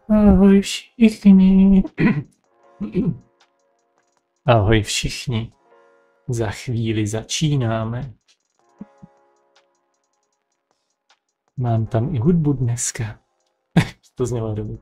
Ahoj všichni. Ahoj všichni. Za chvíli začínáme. Mám tam i hudbu dneska. To znělo dobře.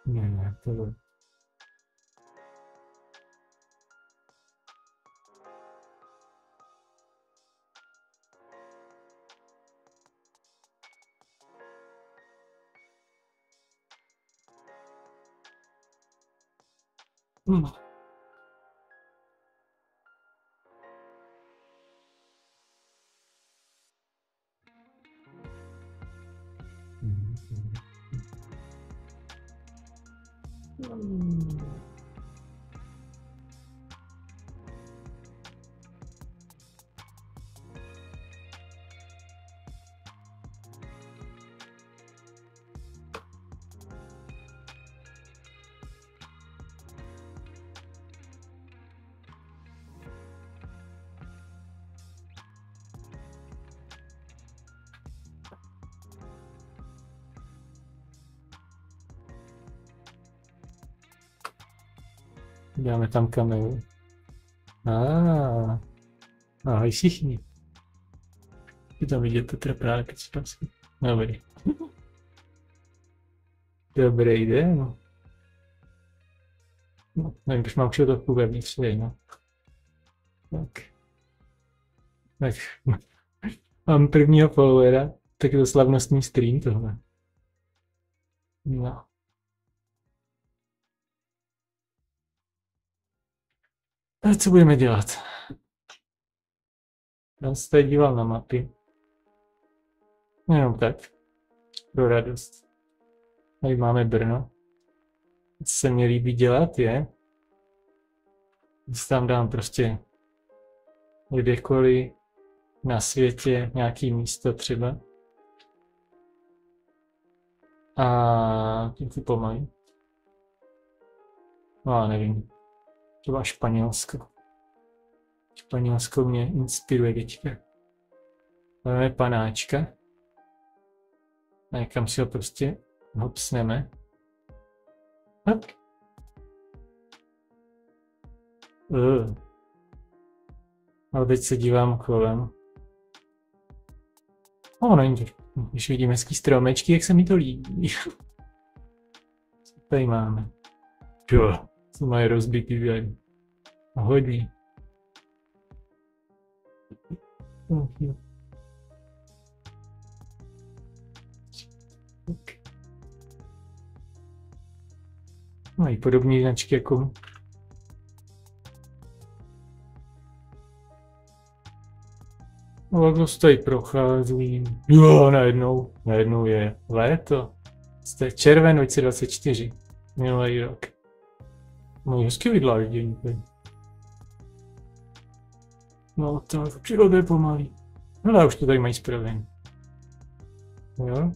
Ne, to dáme tam kameru. Ahoj všichni. Vy tam vidíte trepráky, co tam si. Dobrý. Dobrý den. No, nevím, proč mám kšiltovku vevnitř, no. Tak. Mám prvního followera, tak je to slavnostní stream tohle. No. A co budeme dělat? Já se tady díval na mapy. Jenom tak. Pro radost. Tady máme Brno. Co se mi líbí dělat je, že tam dám prostě kdekoliv na světě nějaký místo třeba. A tím si pomalu. No já nevím. Třeba Španělsko. Španělsko mě inspiruje teďka. Máme panáčka. A někam si ho prostě hopsneme. Tak. Ale teď se dívám kolem. Není to. Když vidím hezký stromečky, jak se mi to líbí. Co tady máme? Jo, co mají rozbitý tady. Hodně. Mají podobné značky jako zase tady procházím. Jo, najednou je léto. Jste červen 2024. Minulý rok. Mají hezky vydláždění. No to příroda je pomalý. No ale už to tady mají spravený. Jo.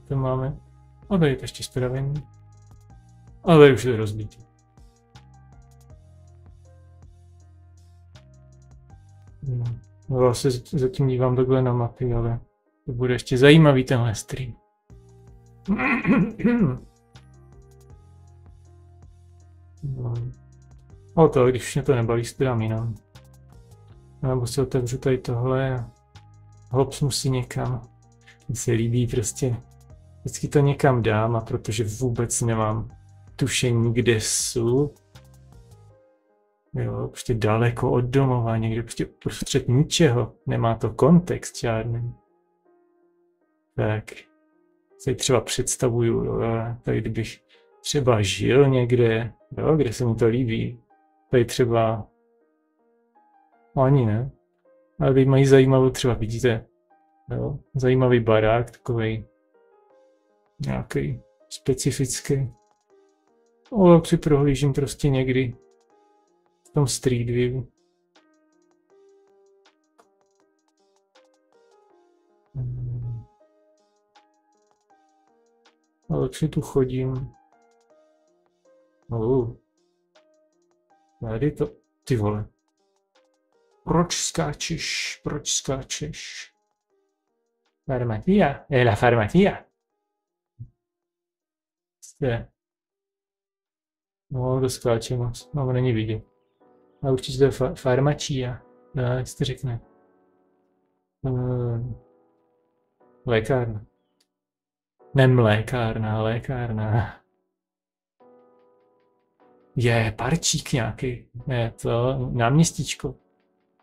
To máme. A tady je to ještě spravený. A tady už je to rozbitý. No. No, já se zatím dívám takhle na mapy, ale to bude ještě zajímavý tenhle stream. O to, když mě to nebaví, si dám jinam. Nebo si otevřu tady tohle a hopsnu si někam. Mně se líbí prostě. Vždycky to někam dám, a protože vůbec nemám tušení, kde jsou. Jo, prostě daleko od domova, někde prostě prostřed ničeho. Nemá to kontext žádný. Tak si třeba představuju, jo, tady kdybych třeba žil někde, jo, kde se mi to líbí. Tady třeba ani ne. Ale tady mají zajímavou, třeba vidíte, jo, zajímavý barák, takovej nějaký specifický. O, si prohlížím prostě někdy v tom Street View. Ale si tu chodím. Tady to, ty vole. Proč skáčeš? Proč skáčeš? Farmacia, la farmacia. Jste. No, to skáče moc. No, není vidět. A určitě to je farmacia. No, jak se to řekne? Lékárna. Ne mlékárna, lékárna. Je, parčík nějaký. Ne, to náměstíčko.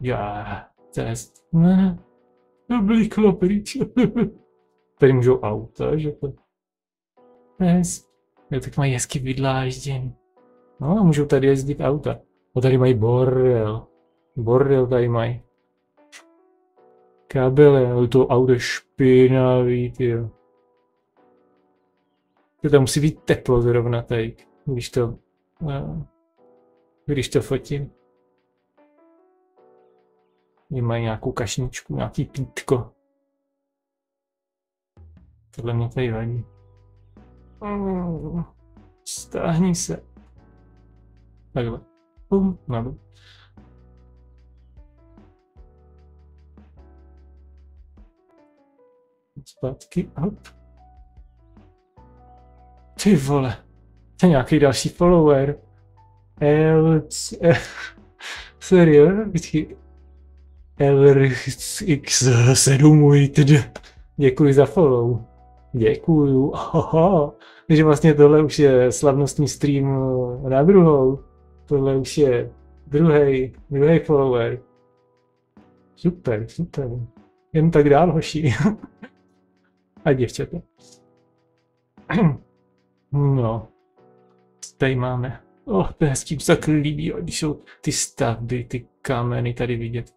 Já, test. Ne, oblíklo pryč. Tady můžou auta, že to? Yes. Jo, tak mají hezky vydlážděn. No, můžou tady jezdit auta. O, tady mají bordel. Bordel tady mají. Kabele, ale to auto je špinavý, tyjo. To tam musí být teplo zrovna tady, když to fotím. Mají nějakou kašničku, nějaký pítko. Tohle mě tady vadí. Stáhni se. Takhle. Nadu. Zpátky. Hop. Ty vole. To je nějaký další follower. Serio? LRX7. Děkuji za follow. Děkuju. Takže vlastně tohle už je slavnostní stream na druhou. Tohle už je druhý follower. Super, super. Jen tak dál, hoši. A děvčata. No. Tady máme. To je hezký, se tak líbí, když jsou ty stavby, ty kameny tady vidět.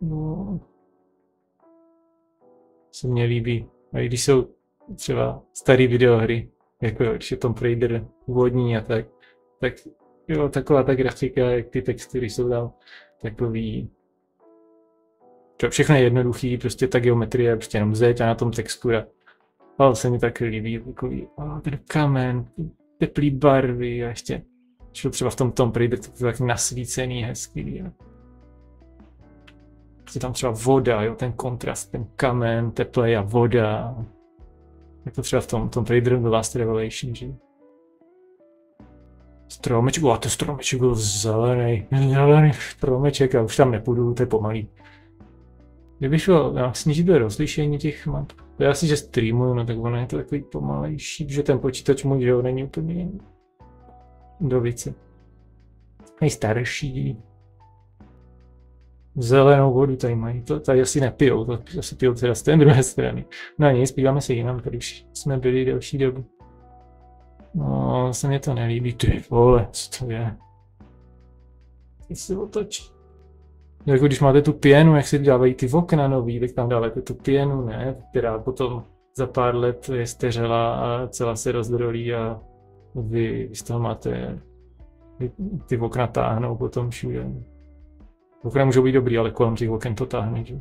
No. Se mně líbí. A když jsou třeba staré videohry, jako když je Tomb Raider úvodní a tak jo, taková ta grafika, jak ty textury jsou tam takový. Všechno je jednoduchý, prostě ta geometrie je prostě jenom zeď a na tom textura. Ale se mi tak líbí, takový, ten kamen, teplý barvy a ještě třeba v tom Tomb Raider to tak nasvícený, hezký. Jo. Je tam třeba voda, jo, ten kontrast, ten kamen, teplej a voda. Jako třeba v tom Raider The Last Revelation, že? Stromeček, ten stromeček byl zelený stromeček a už tam nepůjdu, to je pomalý. Kdyby šlo snížit to rozlišení těch map, to je asi, že streamuju, no tak ono je to takový pomalejší, že ten počítač můj, že ho není úplně do více. Nejstarší. Zelenou vodu tady mají, to tady asi nepijou, to asi pijou teda z té druhé strany. No nic, podíváme se jinam, tady už jsme byli delší dobu. No, se mě to nelíbí, ty vole, co to je? Teď se otočí. Jako když máte tu pěnu, jak si dávají ty okna nový, tak tam dáváte tu pěnu, ne? Která potom za pár let je steřela a celá se rozdrolí a vy z toho máte, ty okna táhnou potom všude. Okna můžou být dobrý, ale kolem těch oken to táhne, že?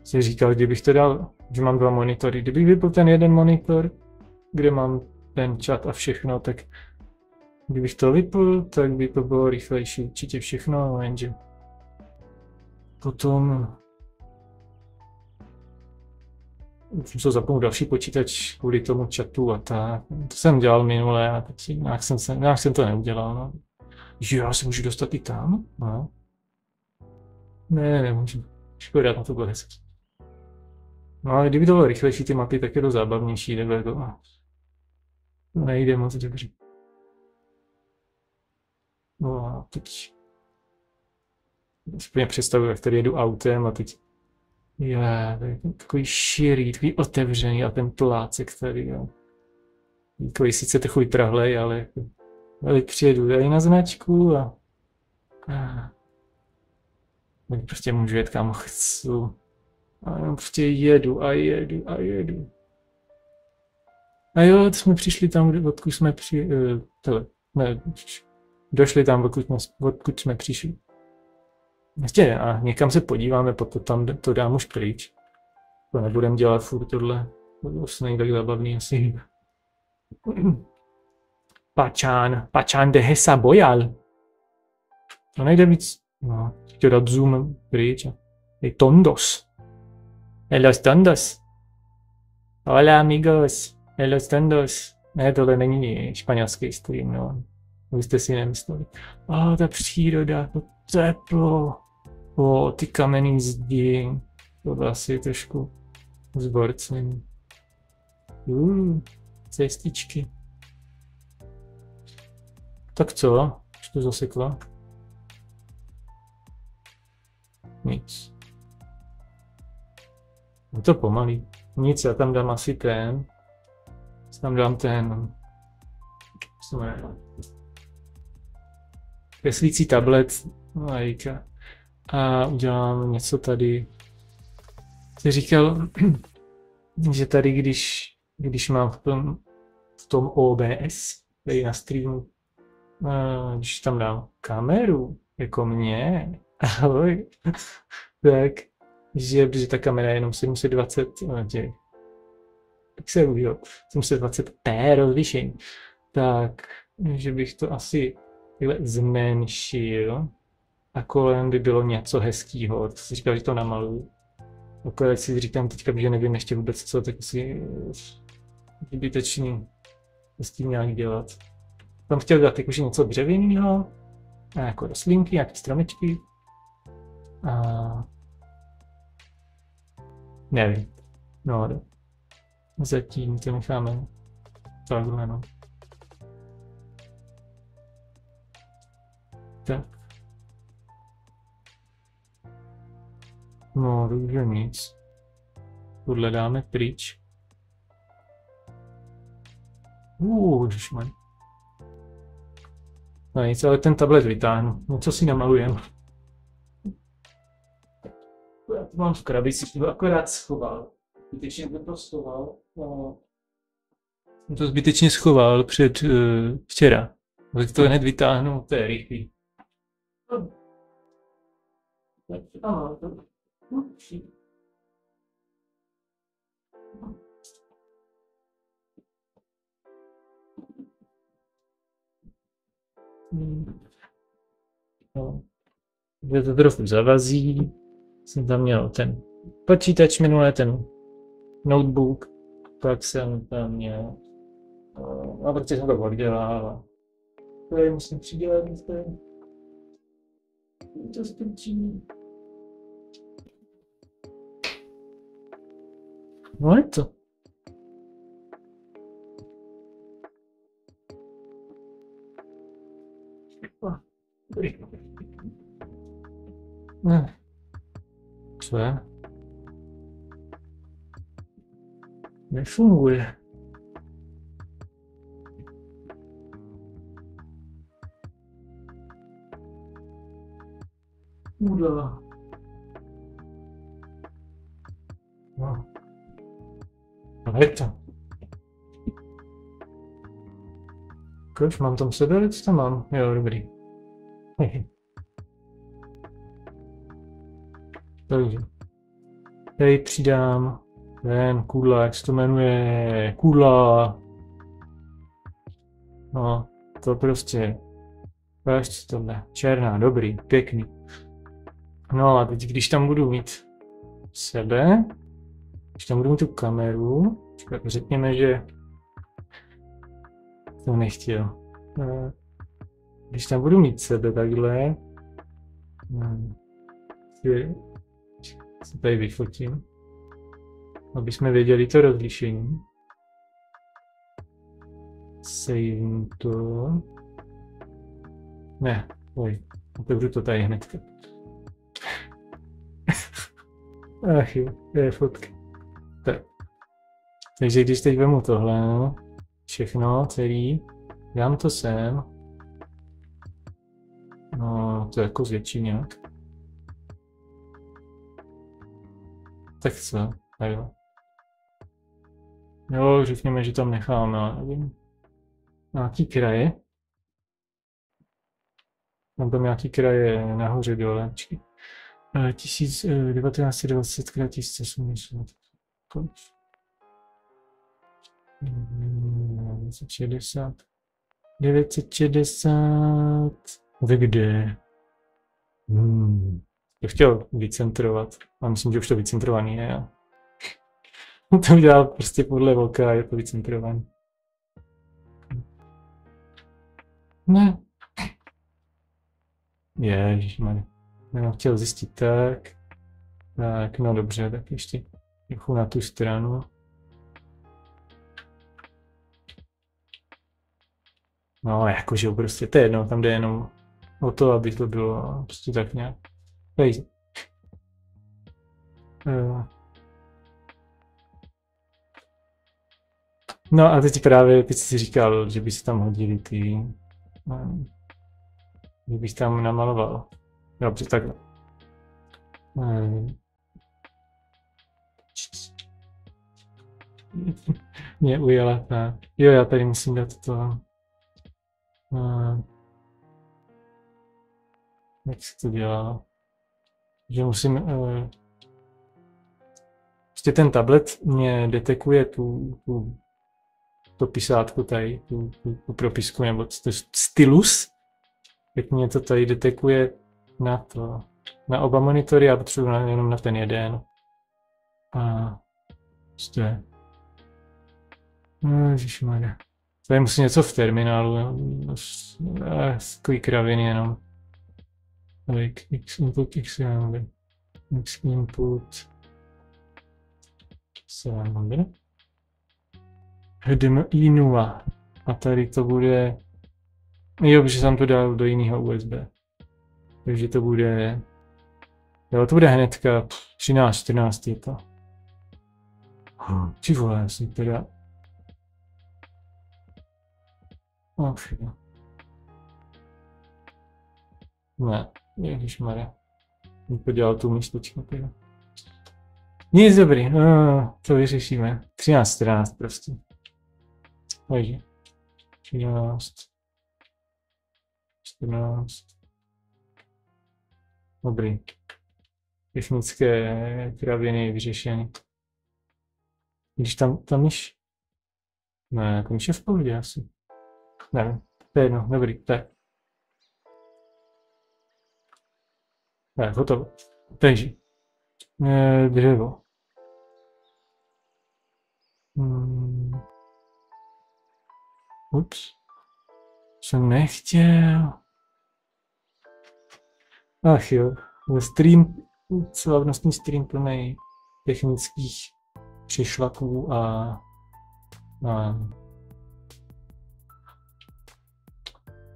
Si říkal, kdybych to dal, že mám dva monitory, kdybych vypl ten jeden monitor, kde mám ten chat a všechno, tak Kdybych to vypl, tak by to bylo rychlejší určitě všechno, jenže potom už musel zapnout další počítač kvůli tomu chatu a tak. To jsem dělal minule a teď nějak jsem to neudělal. No. Že já se můžu dostat i tam? No. Ne, nemůžu. Škoda, na to bylo hezky. No ale kdyby to bylo rychlejší ty mapy, tak je to zábavnější, nebo je to nejde moc dobře. No a teď úplně představuji, jak tady jedu autem a teď je takový širý, takový otevřený a ten plácek tady, jo. Takový sice trochu vyprahlej, ale přijedu tady na značku a prostě můžu jet kam chci. A jenom prostě jedu a jedu a jedu. A jo, jsme přišli tam, odkud jsme došli tam, odkud jsme přišli. Ještě a někam se podíváme, potom tam to dám už pryč. To nebudem dělat furt tohle. To vlastně není tak zábavný asi. Pachán de Hesa Boyal. To nejde víc. No, chtěl dát zoom pryč. Hey, tondos. Los tondos. Hola amigos. Los tondos. Ne, tohle není španělský stream, no. Vy jste si nemysleli. Ta příroda, to teplo. Ty kamenný zdi. To asi trošku zborcený. Cestičky. Tak co? Už to zasekla? Nic. Je to pomalý. Nic, já tam dám asi ten. Tam dám ten. Kreslící tablet. A udělám něco tady. Jsi říkal, že tady, když mám v tom OBS, tady na streamu, když tam dám kameru, jako mě, ahoj, tak, že ta kamera je jenom 720, pixelů, 720p rozlišení, tak, že bych to asi zmenšil a kolem by bylo něco hezkýho. To si říkal, že to namaluju. Akorát si říkám teďka, že nevím ještě vůbec co, tak asi zbytečný s tím nějak dělat. Tam chtěl dát jakože něco dřevěného, a jako rostlinky, nějaké stromečky. A nevím. No, zatím to necháme takhle, no. Tak. No, dobře nic. Tohle dáme pryč. Ježišmaj. No nic, ale ten tablet vytáhnu. Něco si namalujem. Já to mám v krabici, to akorát schoval. Zbytečně jsem to schoval. Jsem to zbytečně schoval včera. Tak to hned vytáhnu, to je rychlý. Že to trochu zavazí. Jsem tam měl ten počítač minule, ten notebook, pak jsem tam měl, a protože jsem to oddělal, tady musím přidělat, to strčí. No je to. Co je? Nefunguje. Uda. No. No je to. Kož, mám tam sedelec? To mám. Jo, dobrý. Takže. Tady přidám ten kudla, jak se to jmenuje, kudla. No, To prostě, ještě tohle, černá, dobrý, pěkný. No a teď, když tam budu mít sebe, když tam budu mít tu kameru, řekněme, že jsem nechtěl. Když tam budu mít sebe takhle, se tady vyfotím, aby jsme věděli to rozlišení. Save to. Ne, otevřu to tady hnedka. Ach jo, to je fotky. Tak. Takže když teď vemu tohle, všechno, celý, dám to sem. No, to je jako zvětší nějak. Tak co, takhle. Jo, řekněme, že tam necháme, nevím, nějaký kraje. Mám tam nějaký kraje nahoře dole, počkej. 1920 x 1080. Konč. 960. 960. Tak kde? To chtěl vycentrovat. A myslím, že už to vycentrovaný je. To udělal prostě podle oka a je to vycentrovaný. Ne. Ježišmarja. Já chtěl zjistit tak. Tak, no dobře, tak ještě trochu na tu stranu. No, jakože prostě to je jedno, tam jde jenom o to, aby to bylo prostě tak nějak. Tady. No a teď jsi říkal, že by se tam hodili ty, že bys tam namaloval. Dobře, takhle. Mě ujela ta. Jo, já tady musím dát to. Jak se to dělá? Že musím. Prostě ten tablet mě detekuje to pisátko tady, tu propisku nebo stylus. Jak mě to tady detekuje na oba monitory, já potřebuji jenom na ten jeden. A prostě. Ježišmarja. Tady musím něco v terminálu, takový kraviny jenom. X input, X input. HDMI 0. A tady to bude. Jo, protože jsem to dal do jiného USB. Takže to bude. Jo, to bude hnedka 13, 14 je to. Ty vole, já si teda. Jo. Ne, ježišmarja. To dělal tu místočku teda. Nic dobrý, to vyřešíme. 13, 14 prostě. Takže. 13. 14. Dobrý. Technické kraviny vyřešeny. Když tam myš. Ne, to myš je v pohodě asi. Nevím, to je jedno, dobrý, tak. Tak, hotovo. Takže. Dřevo. Ups. Jsem nechtěl. Ach jo, stream, slavnostní stream plný technických přišlaků a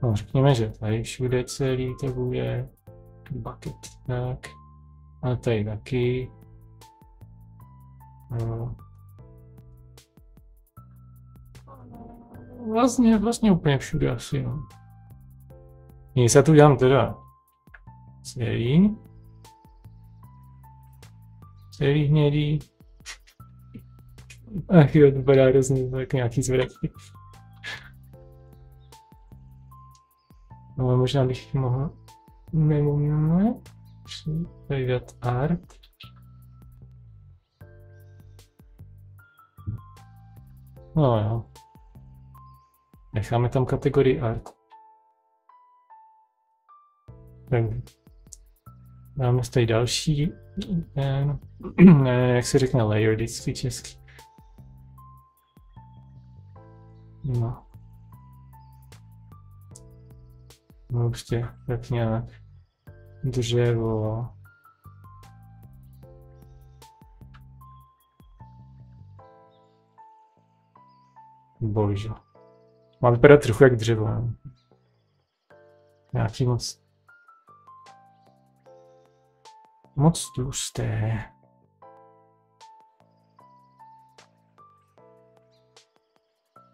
no, řekněme, že tady všude celý to bude bucket, tak. A tady taky. No. Vlastně úplně všude asi, no. Nic, já tu dělám teda celý hnědý. Ach jo, to vypadá hrozně tak nějaký zvratky. No, možná bych mohl tady dát art. No jo. Necháme tam kategorii art. Tak dáme tady další, jak se řekne layer vždycky česky. No. No prostě tak nějak dřevo. Bože. Má vypadat trochu jak dřevo. Nějaký moc tlusté.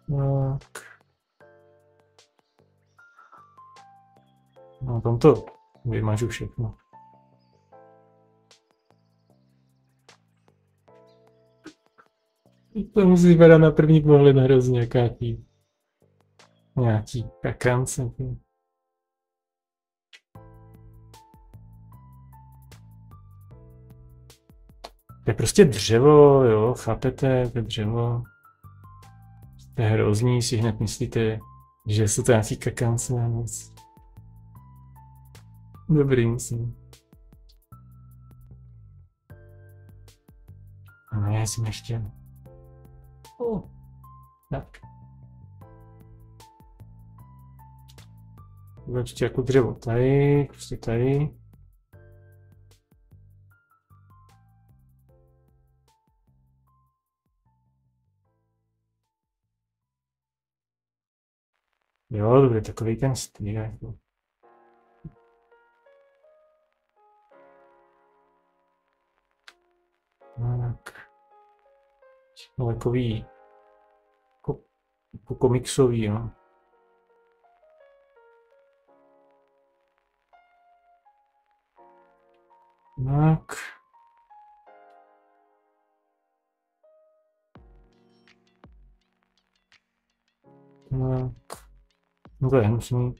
Tak. No tam to vymažu všechno. To musí vypadat na první pohled hrozně nějaký kakance. To je prostě dřevo, jo, chápete, to je dřevo. To je hrozný, si hned myslíte, že jsou to nějaký kakance a moc. Dobrý, myslím. A ne, já jsem nechtěl. Tak. Určitě jako dřevo tady, prostě tady. Jo, dobře, takový ten styl. Jako. Tak. Takový jako komiksový, jo. Tak. Tak. No to je musím.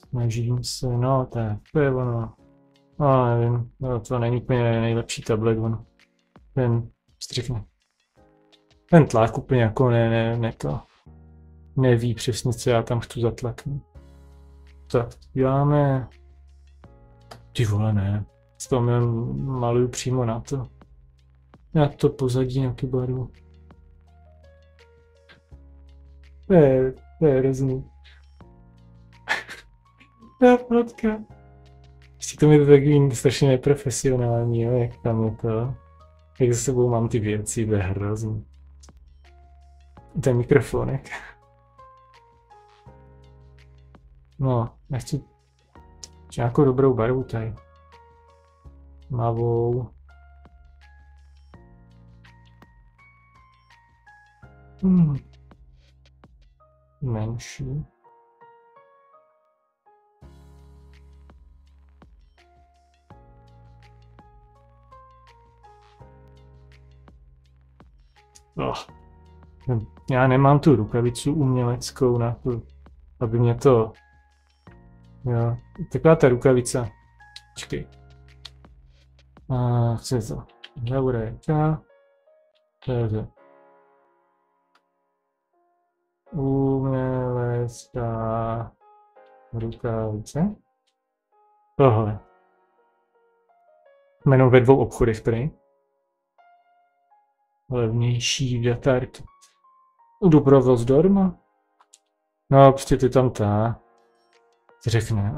Snažím se, no tak, to je ono. No nevím, no, to není úplně nejlepší tablet, ono. Ten střihne. Ten tlak úplně jako neví přesně, co já tam chci zatlaknout. Tak, děláme... Ty vole, ne. S tom maluju přímo na to. Já to pozadí nějaký barvu. To je hrozný. Ta fotka. Ještě to mi to takový strašně neprofesionální, jo, jak tam je to. Jak za sebou mám ty věci, to je hrozný. Ten mikrofonek. No, nechci nějakou dobrou barvu tady. Tmavou. Menší. Já nemám tu rukavicu uměleckou na to, aby mě to... Jo, taková ta rukavice. Počkej. Co je to? Heureka. To je to. Umělecká rukavice. Tohle. Jmenou ve 2 obchodech prý. Levnější datárky. Doprovoz zdarma? No, prostě ty tam ta. Řekne.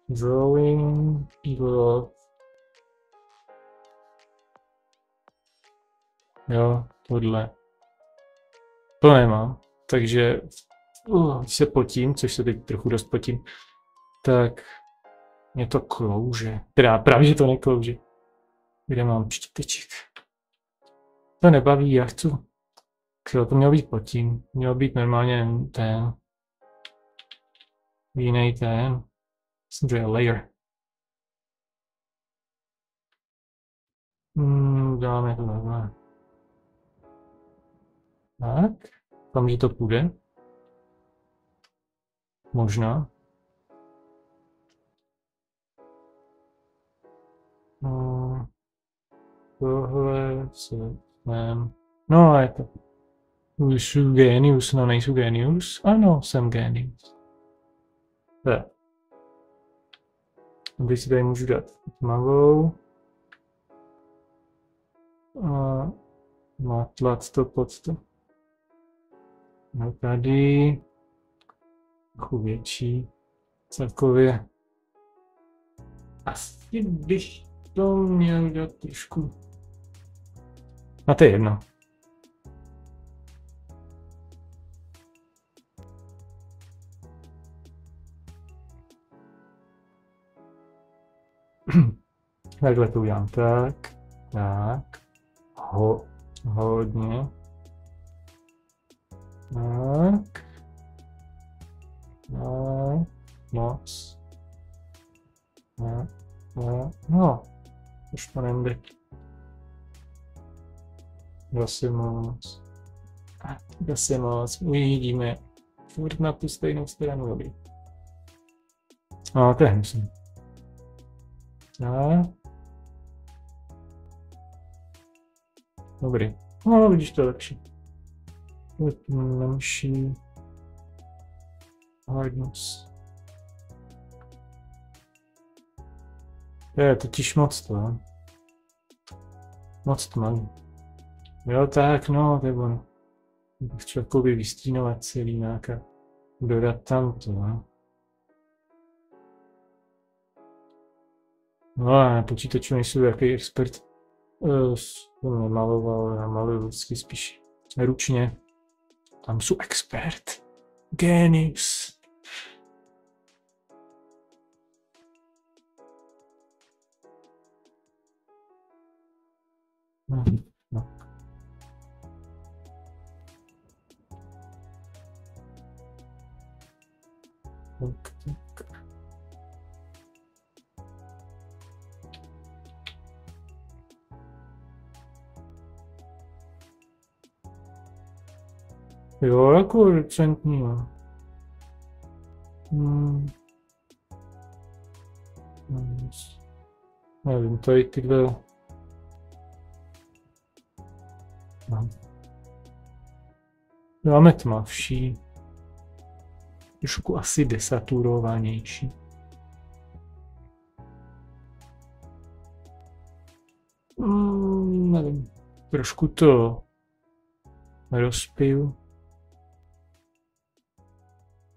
Drawing. Jo, tohle. To nemám. Takže když se potím, což se teď trochu dost potím, tak mě to klouže. Teda právě, že to neklouže. Kde mám štěteček? To nebaví, já chci. To mělo být pod tím. Mělo být normálně ten. Jiný ten. Myslím, že je layer. Dáme to normálně. Tak. Tam, že to půjde. Možná. Tohle se No a je to. Jsou genius, no nejsou genius. Ano, jsem genius. Tak. Když si tady můžu dát tmavou. A matlat to pod to. No tady. Trochu větší. Celkově. Asi bych to měl dát trošku. A to je jedno. Takhle to udělám tak. Hodně. Tak. Moc. No. Už to nejde. Zase moc. Uvidíme. Furt na tu stejnou stranu, dobrý. No, to je hnusný. Tak. Dobrý. No, vidíš, to je lepší. Menší. Hardness. To je totiž moc to. Moc tmavý. Jo, tak, no, to je ono. Chci jakoby vystínovat celý nějaká. Dodat tam to, no. No a na počítaču nejsou jaký expert. Nemaloval, já maluju vždycky spíš ručně. Tam jsou expert. Genius. No. Tak. Jo, jako recentní, no. Nevím, tady tyhle... No. Máme tmavší. Trošku asi desaturovanější. Nevím, trošku to rozpiju.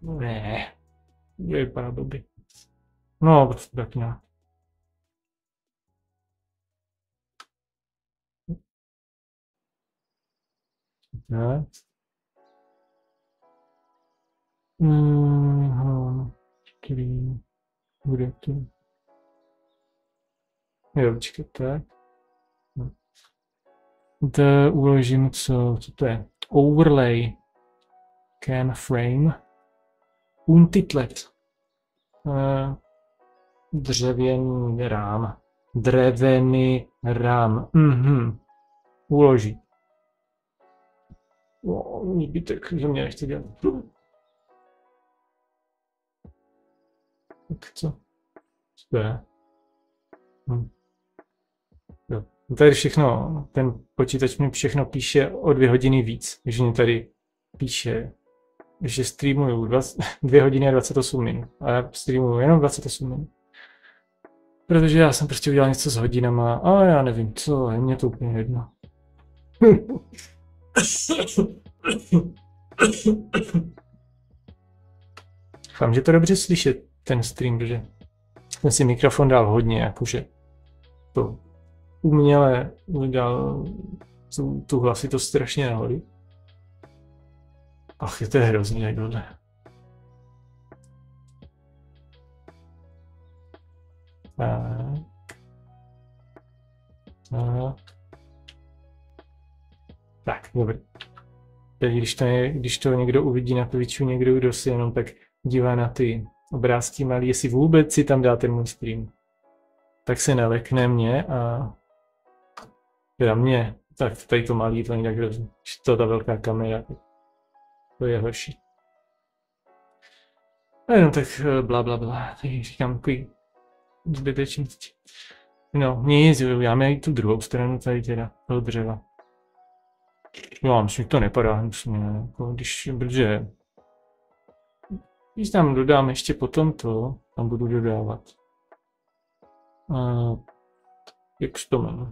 Ne, vypadá blbě. No, prostě tak nějak. Tak. Který bude to? Jo, počkat, tak. Zde uložím co to je? Overlay. Can frame. Untitlet. Dřevěný rám. Drevený rám. Uložit. Zbytek, že mě nechce dělat. Tak co? Co je? Jo. Tady všechno, ten počítač mi všechno píše o 2 hodiny víc, že mě tady píše, že streamuju 2 hodiny a 28 minut. A já streamuju jenom 28 minut. Protože já jsem prostě udělal něco s hodinama a já nevím co, je mě to úplně jedno. Doufám, že to dobře slyšet, ten stream, protože jsem si mikrofon dal hodně, jakože to uměle dal tu hlasitost strašně nahoru. Ach, je to hrozný, jak tohle. Tak, dobrý. Teď, když to někdo uvidí na Twitchu, někdo, kdo si jenom tak dívá na ty obrázky malý, jestli vůbec si tam dá ten můj stream, tak se nelekne mě a teda mě, tak tady to malý, to není tak hrozný. To ta velká kamera, to je horší. A jenom tak blablabla, tady říkám takový zbytečnosti. No, nic, uděláme i tu druhou stranu tady teda, toho dřeva. No, myslím, že to nepadá hnusně, jako protože když tam dodám ještě potom to, tam budu dodávat. Jak to jmenuje?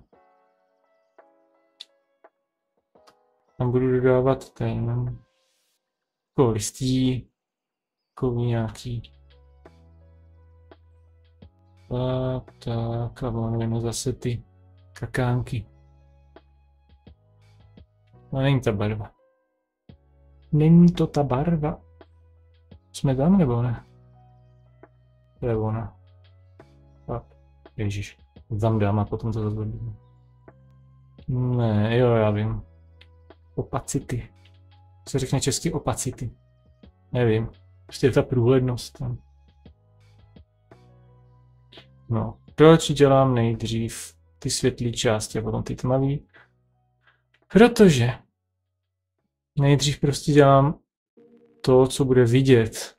Tam budu dodávat ten jako listí, jako nějaký. Tak a máme zase ty kakánky. No, není ta barva. Není to ta barva. Jsme tam nebo ne? To je ona. Tak, ježiš. Tam dám a potom to zazvodím. Ne, jo, já vím. Opacity. Co se řekne česky opacity? Nevím. Prostě ta průhlednost tam. No, proč dělám nejdřív ty světlé části a potom ty tmavé? Protože nejdřív prostě dělám to, co bude vidět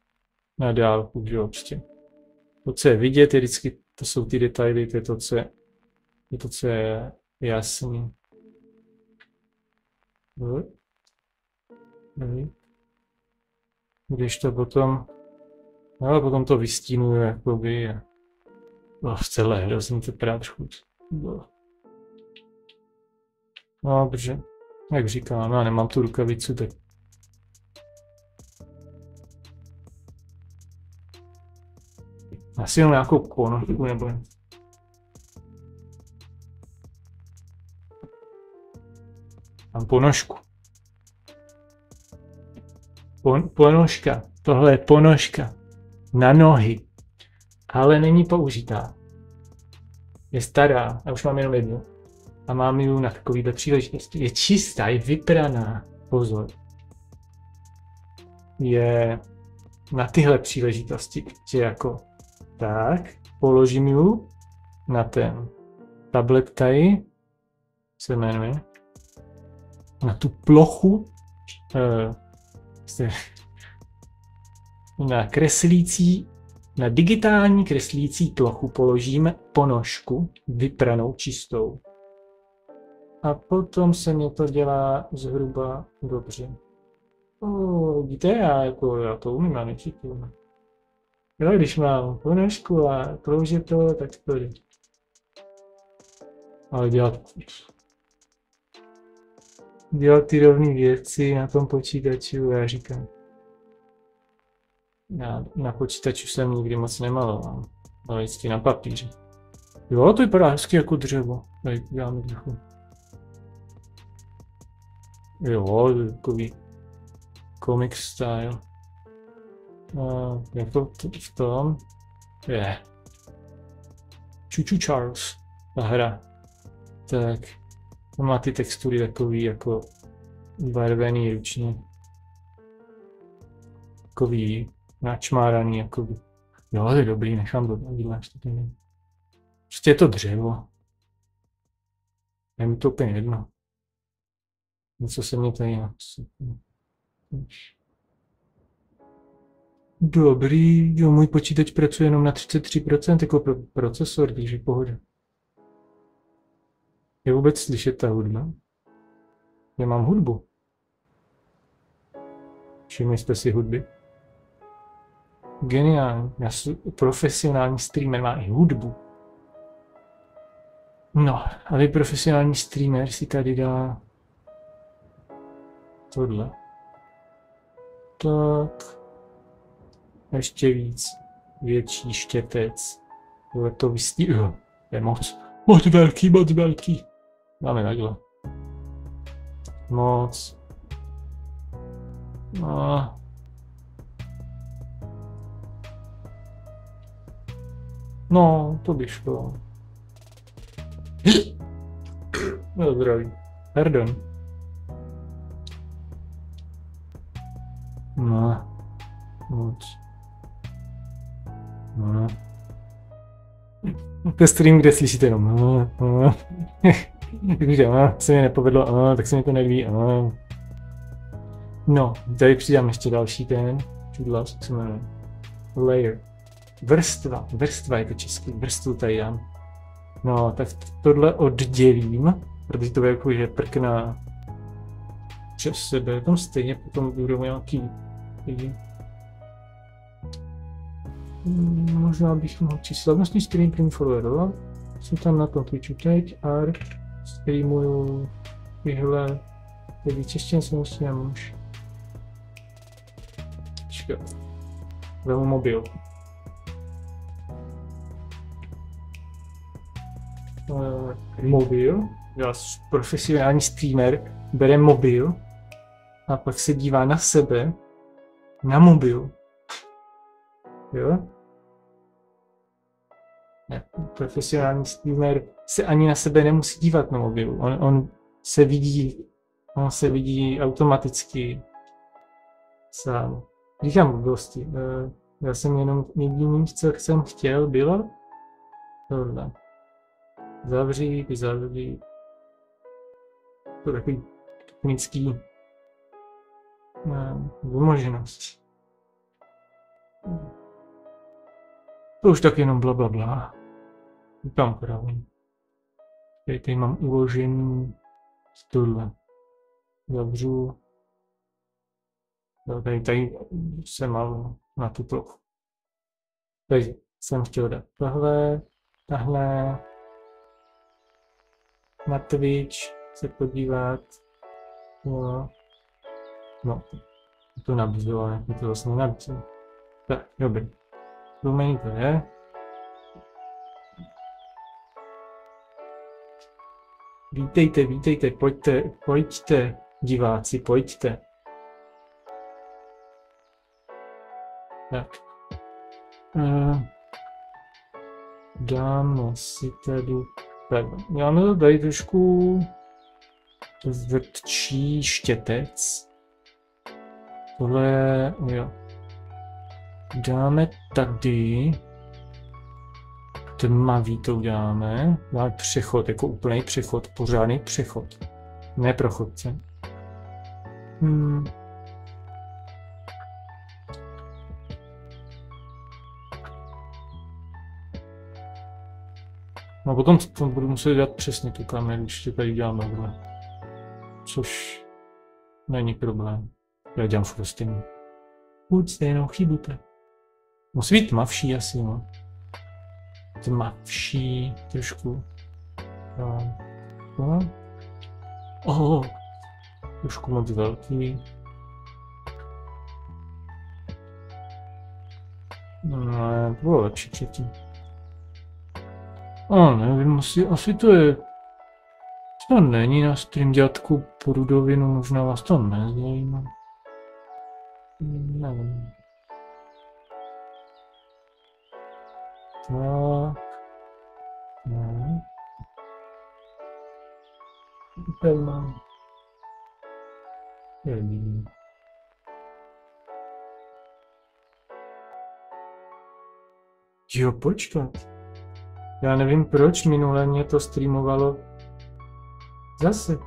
na dálku, že jo, prostě. To, co je vidět, je vždycky, to jsou ty detaily, to je to, co je jasný. Když to potom, no, potom to vystínuju, jakoby, v celé hrozně to právě chuť. No, protože, jak říkám, já nemám tu rukavicu, tak asi jenom nějakou ponožku nebo mám ponožku. Ponožka. Tohle je ponožka. Na nohy. Ale není použitá. Je stará. Já už mám jenom jednu. A mám ji na takovýhle příležitosti. Je čistá, je vypraná. Pozor. Je na tyhle příležitosti, že jako tak, položím ji na ten tablet tady, se jmenuje, na tu plochu, na kreslící, na digitální kreslící plochu položíme ponožku, vypranou, čistou. A potom se mě to dělá zhruba dobře. Vidíte, já to umím, já nečekám. Jo, když mám ponožku a klouže to, tak to jde. Ale dělat ty rovné věci na tom počítaču, já říkám. Na počítaču jsem nikdy moc nemaloval, ale vždycky na papíře. Jo, to vypadá hezky jako dřevo. Tady děláme trochu. Jo, takový comic style. Jak to v tom? Je. Chuchu Charles. Ta hra. Tak. Má ty textury takový jako barvený ručně. Takový načmáraný jakoby. Jo, to je dobrý, nechám to děláš to tady. Prostě je to dřevo. Je mi to úplně jedno. Něco se mě tady dobrý, jo, můj počítač pracuje jenom na 33% jako procesor, takže pohoda. Je vůbec slyšet ta hudba? Já mám hudbu. Všimli jste si hudby? Geniální, já jsem profesionální streamer, má i hudbu. No, ale profesionální streamer si tady dá tohle. Tak. Ještě víc. Větší štětec. Tohle to vystihlo. Je moc. Moc velký, moc velký. Dáme takhle. Moc. No. No, to by šlo. No, zdraví. Pardon. No. Moc. No. To je stream, kde slyšíte jenom takže se mi nepovedlo, tak se mi to nelíbí, No, tady přidám ještě další ten, čudla, co se jmenuje. Layer. Vrstva je to český, vrstvu tady dám. No, tak tohle oddělím, protože to je jako, že prkná přes sebe, tam stejně potom budou nějaký lidi. Možná bych mohl číst slavnostní stream první follower, jsem tam na tom Twitchu teď a streamuju tyhle, tedy češtěn se musím nemůž. Čekat. Vemu mobil. Mobil, já profesionální streamer, bere mobil a pak se dívá na sebe, na mobil. Jo? Ne, profesionální streamer se ani na sebe nemusí dívat na mobil. On se vidí automaticky sám. Říkám blbosti. Já jsem jenom jediným, co jsem chtěl, bylo tohle. Zavřít. To je takový technický vymoženost. To už tak jenom blablabla. Vypám krávu. Tady mám uložený tohle. Zavřu. Tady jsem mal na tu plochu. Takže jsem chtěl dát tohle, tahle. Na Twitch se podívat. No, to nabízelo, ale to vlastně nabízelo. Tak, dobrý. Domain to je. Vítejte, pojďte, diváci, pojďte. Tak. Dáme si tady. Tak, máme to tady trošku vrtčí štětec. Tohle je, jo. Dáme tady. Tmavý to uděláme. Dáme přechod, jako úplný přechod, pořádný přechod. Ne pro chodce. No potom budu muset dát přesně tu kameru, když to tady dělám takhle. Což není problém. Já dělám furt stejný. Buď stejnou chybu. Musí být tmavší asi, no. Tmavší trošku. Trošku moc velký. No, to bylo lepší předtím. Nevím, asi to je... To není na stream dělatku prudovinu, možná vás to nezajímá. Nevím. Tak. No. Tady mám. Jo, počkat. Já nevím proč, minule mě to streamovalo. Zase.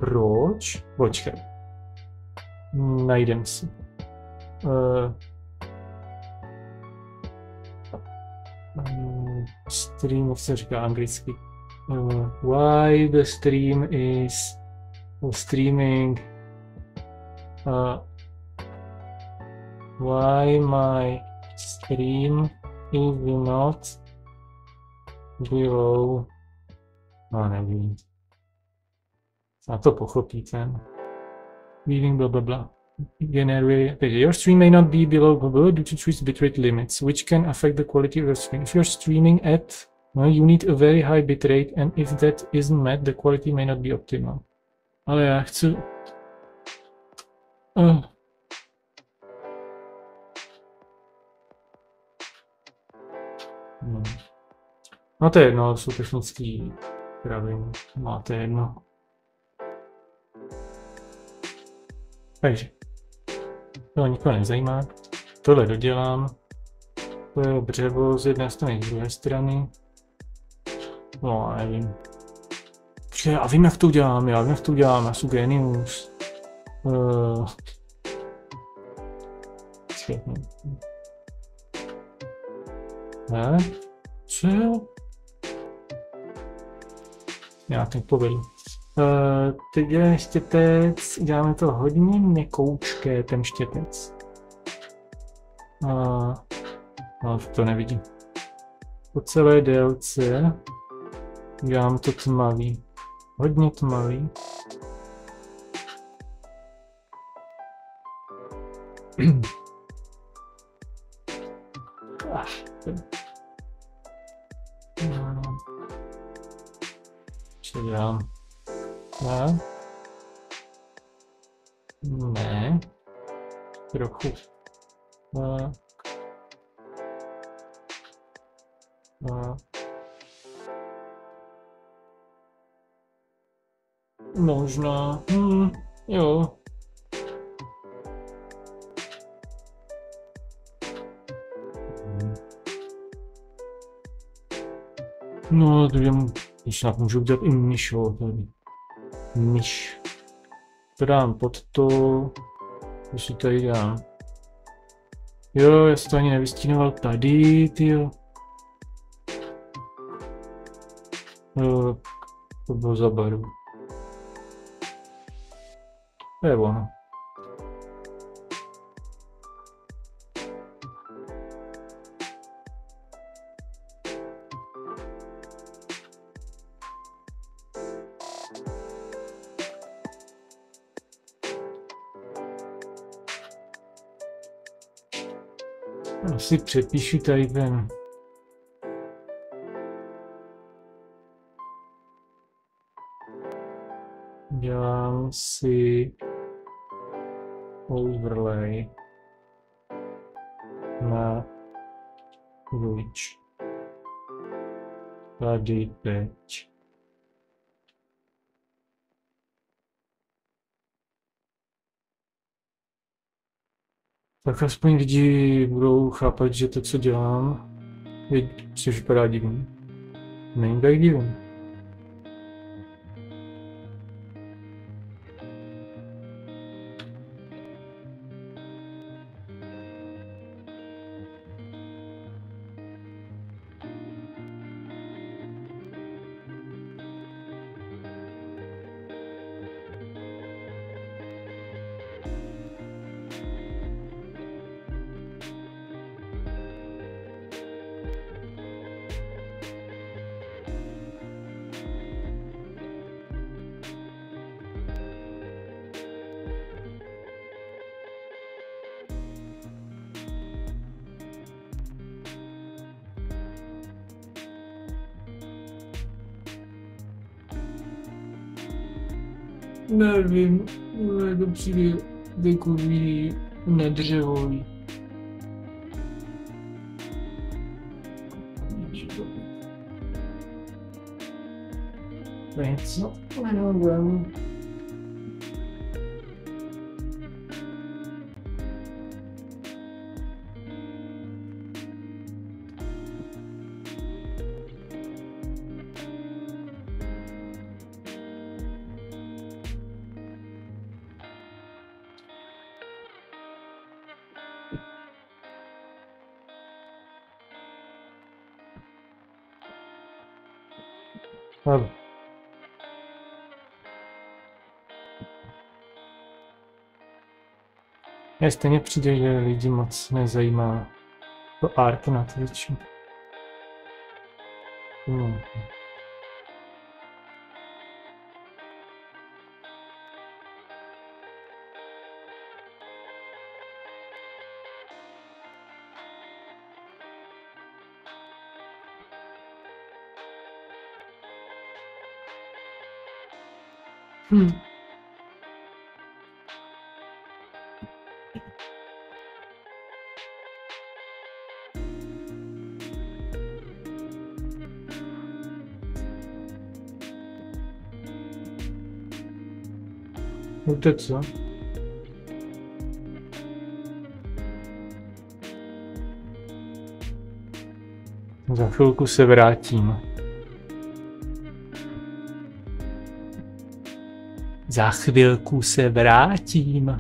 Proč? Počkej. Najdem si. Stream, jak se říká anglicky. Why the stream is streaming. Why my stream is not below. No, nevím. Na to pochopíte. Reading blah blah blah. Your stream may not be below due to choose bitrate limits, which can affect the quality of your stream. If you're streaming at, you need a very high bitrate, and if that isn't met, the quality may not be optimal. Ale já chci... No to je jedno, jsou technický kraviny. Máte jedno. Takže. To nikoho nezajímá. Tohle dodělám. To je dřevo z jedné strany, z druhé strany. No, nevím. Já vím, jak to udělám, já jsem genius. Ne? Co? Já teď povedu. Teď děláme štětec, děláme to hodně měkoučké, ten štětec. No, to nevidím. Po celé délce dělám to tmavý. Hodně tmavý. Co dělám? Ne. Trochu. Možná. Jo. No, když snad můžu udělat i myš, tady. Myš. To dám pod to. Když si tady dám. Jo, já jsem to ani nevystínoval tady, tyjo. Jo, to bylo za barvu. To je ono. Asi přepíšu tady ten. Dělám si overlay na vůč. Tady teď. Tak aspoň lidi budou chápat, že to, co dělám, je, což vypadá divný. Není tak divný. Nevím, to přijde takový nedřevový. Něco nevím. Já stejně přijde, že lidi moc nezajímá to art na Twitchi. Víte co? Za chvilku se vrátím. Za chvilku se vrátím.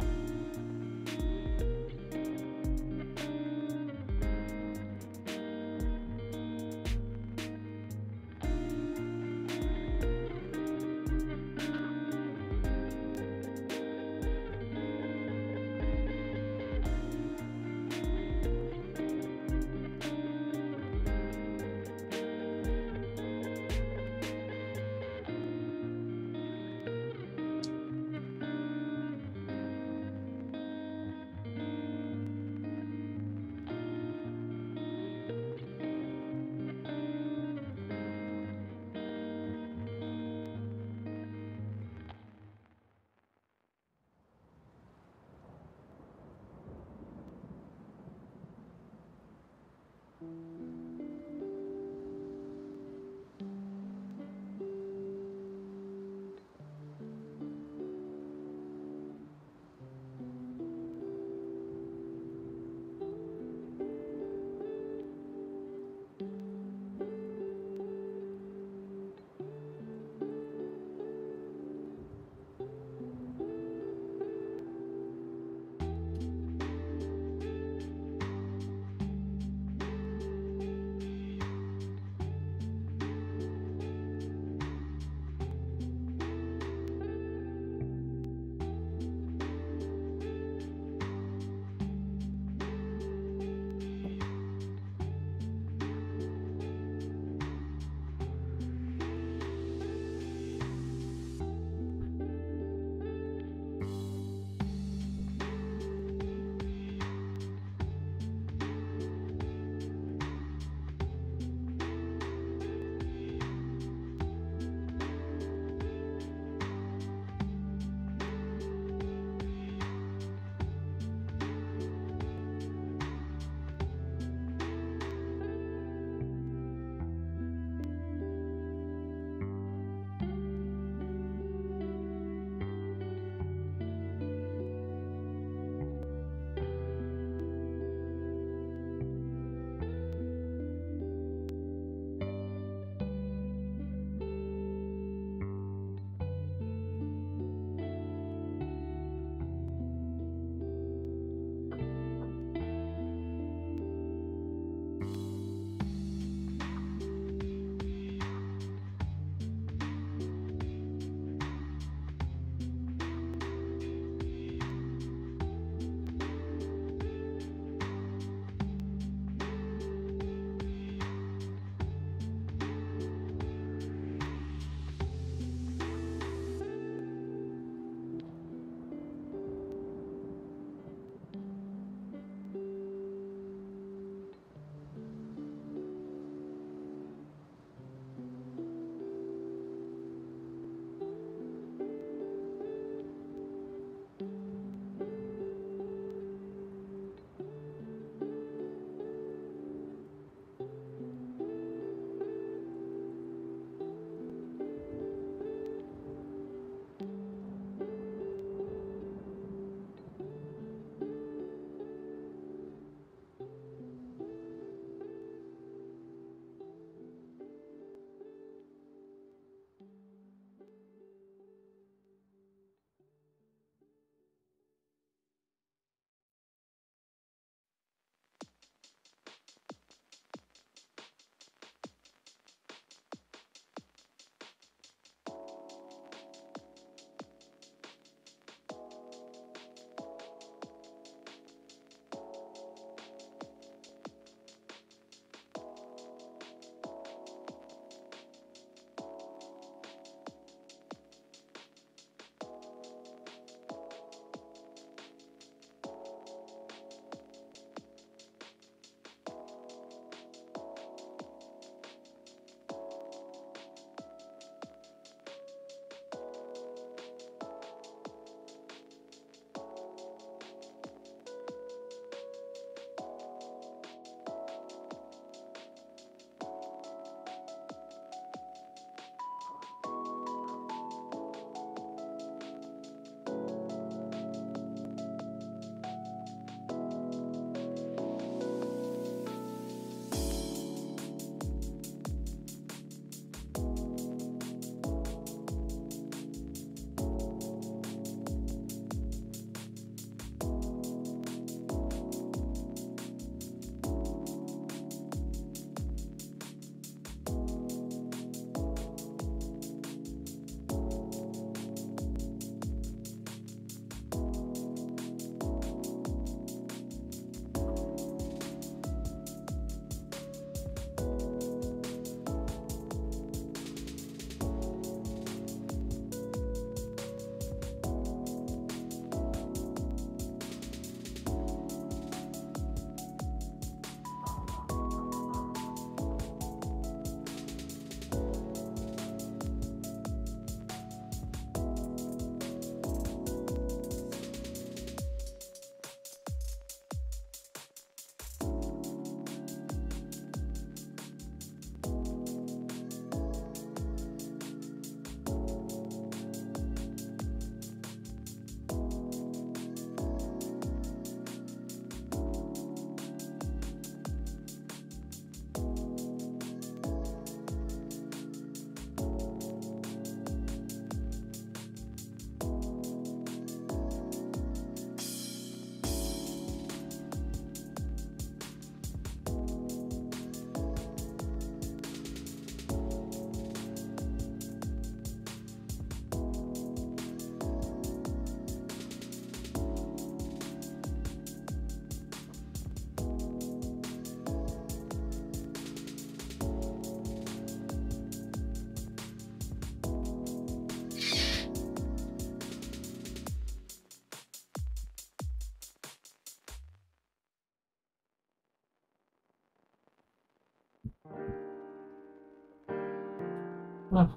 No.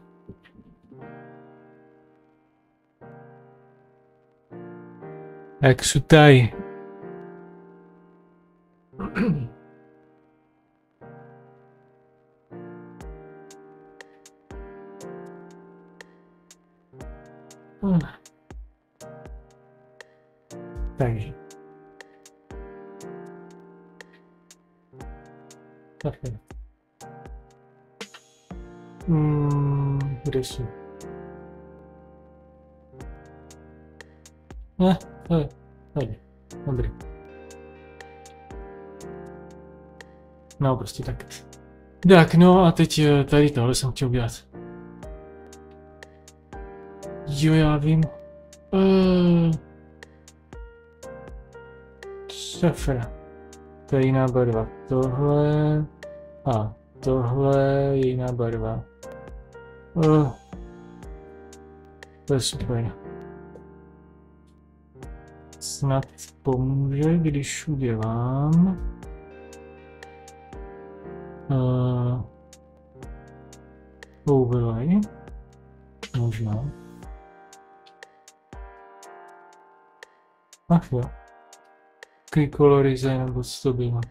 Jak šutaj. Takže. Takhle. Kde jsou? Ne, tady. Dobrý. No, prostě tak. Tak, no a teď tady tohle jsem chtěl udělat. Jo, já vím. Safra. To je jiná barva. Tohle. A tohle je jiná barva. To je super. Snad pomůže, když udělám overlay. Možná. Ach jo. Colorize nebo co to bylo.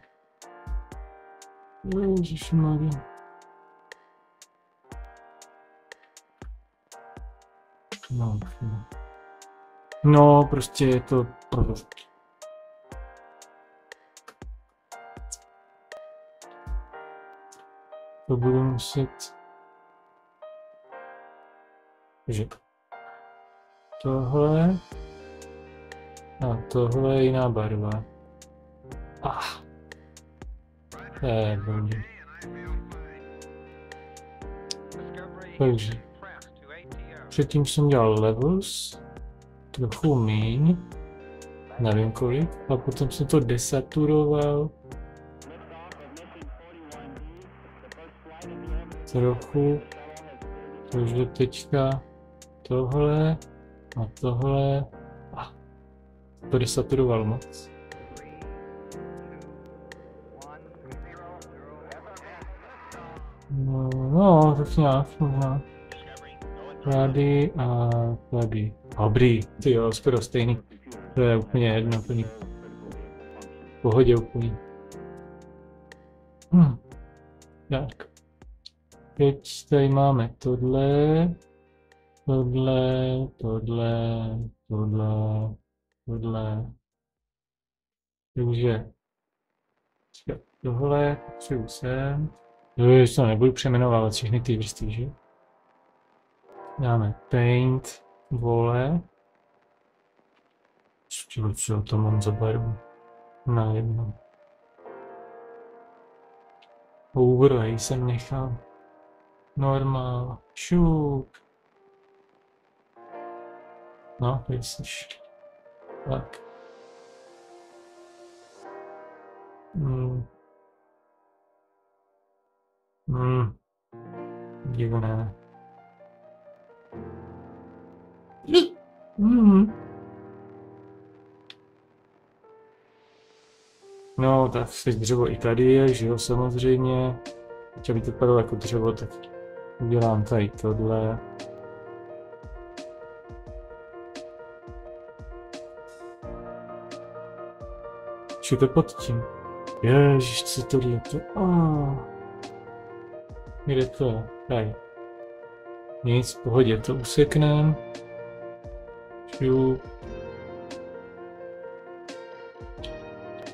Ježišmarja. No, prostě je to produkt. To budu muset... Takže tohle a tohle je jiná barva. To je blbý. Takže předtím jsem dělal levels, trochu míň, nevím kolik, a potom jsem to desaturoval trochu, takže teďka tohle a tohle, to desaturoval moc. No, tak nějak, možná. Tady a tady. Dobrý, ty jo, skoro stejný. To je úplně jedno, plný. V pohodě úplně. Tak. Teď tady máme tohle. Takže tohle potřebuji sem. Už to nebudu přejmenovávat všechny ty vrstvy, že? Dáme paint, vole. Co to mám za barvu? Na jedno. Overlay jsem nechal. Normál. Šup. No, jsi. Tak. Divné. No, tak teď dřevo i tady je, že jo, samozřejmě. Teď, aby to vypadalo jako dřevo, tak udělám tady tohle. Všude pod tím. Ježiš, co to je to? Kde to je? Tady. Nic, v pohodě, to useknem. Šup.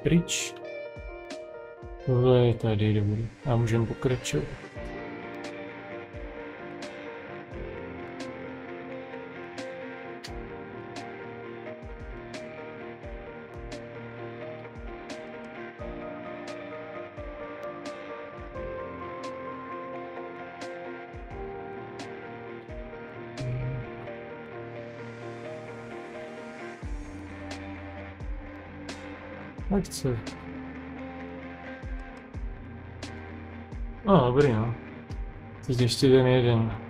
Pryč. Tohle je tady dobrý. A můžeme pokračovat. Tak co? Dobrý, no. Teď ještě ten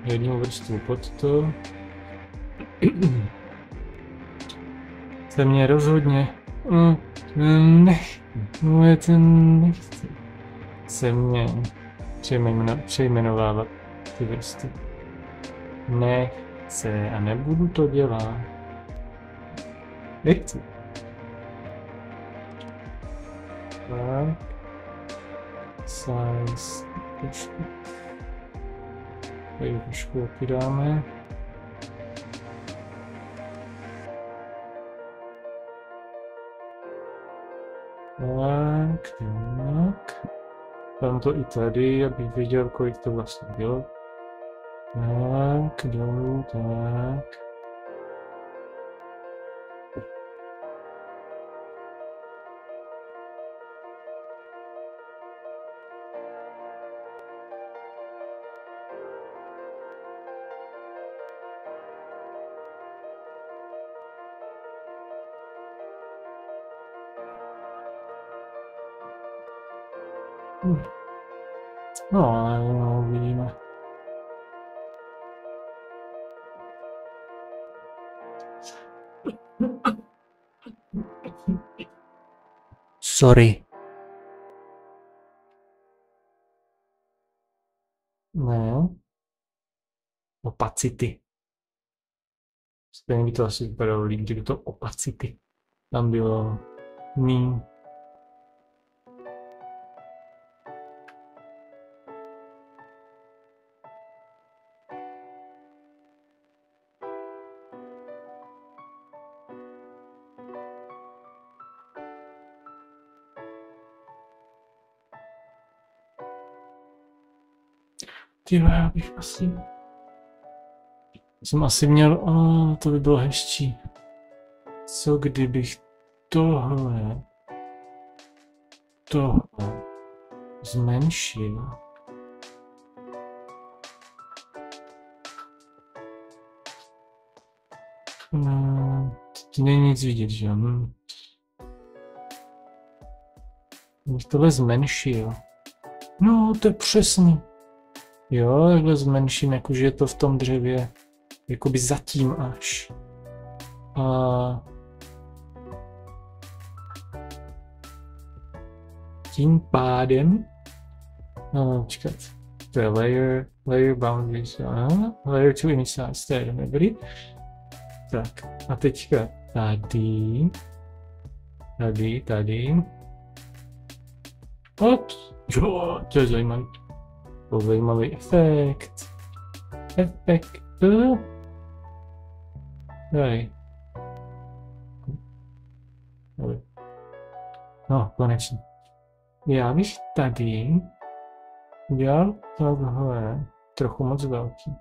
jednu vrstvu pod to. Se mě rozhodně se mě přejmenovávat ty vrstvy. Nechce a nebudu to dělat. Nechci. Tak. Size. Trošku. Tady trošku opíráme. Tak, tak. Dám to i tady, abych věděl, kolik to vlastně bylo. Tak, dolů, tak. No, uvidíme. Sorry. Ne. Opacity. Stejně by to asi vypadalo líp, kdyby to opacity tam bylo míň. Tyhle, já bych asi... Jsem asi měl... to by bylo hezčí. Co kdybych tohle zmenšil? Teď není nic vidět, že jo? Bych tohle zmenšil. No, to je přesný. Jo, takhle zmenším, jakože je to v tom dřevě, jakoby zatím až. A tím pádem, no, počkat, to je layer boundaries, layer to image size, to je dobrý. Tak, a teďka tady. Ops, jo, to je zajímavý. To je zajímavý efekt. Tady. No, konečně. Já bych tady udělal takhle trochu moc velký.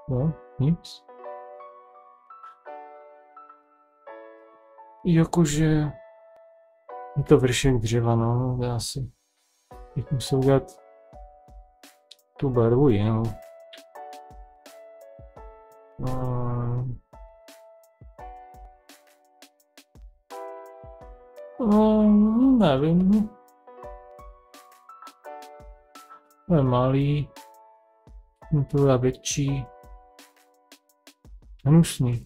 No, nic. Jakože je to vršek dřeva, no, já si teď musím udělat tu barvu jinou. Nevím. To je malý. To je větší. Hnusný.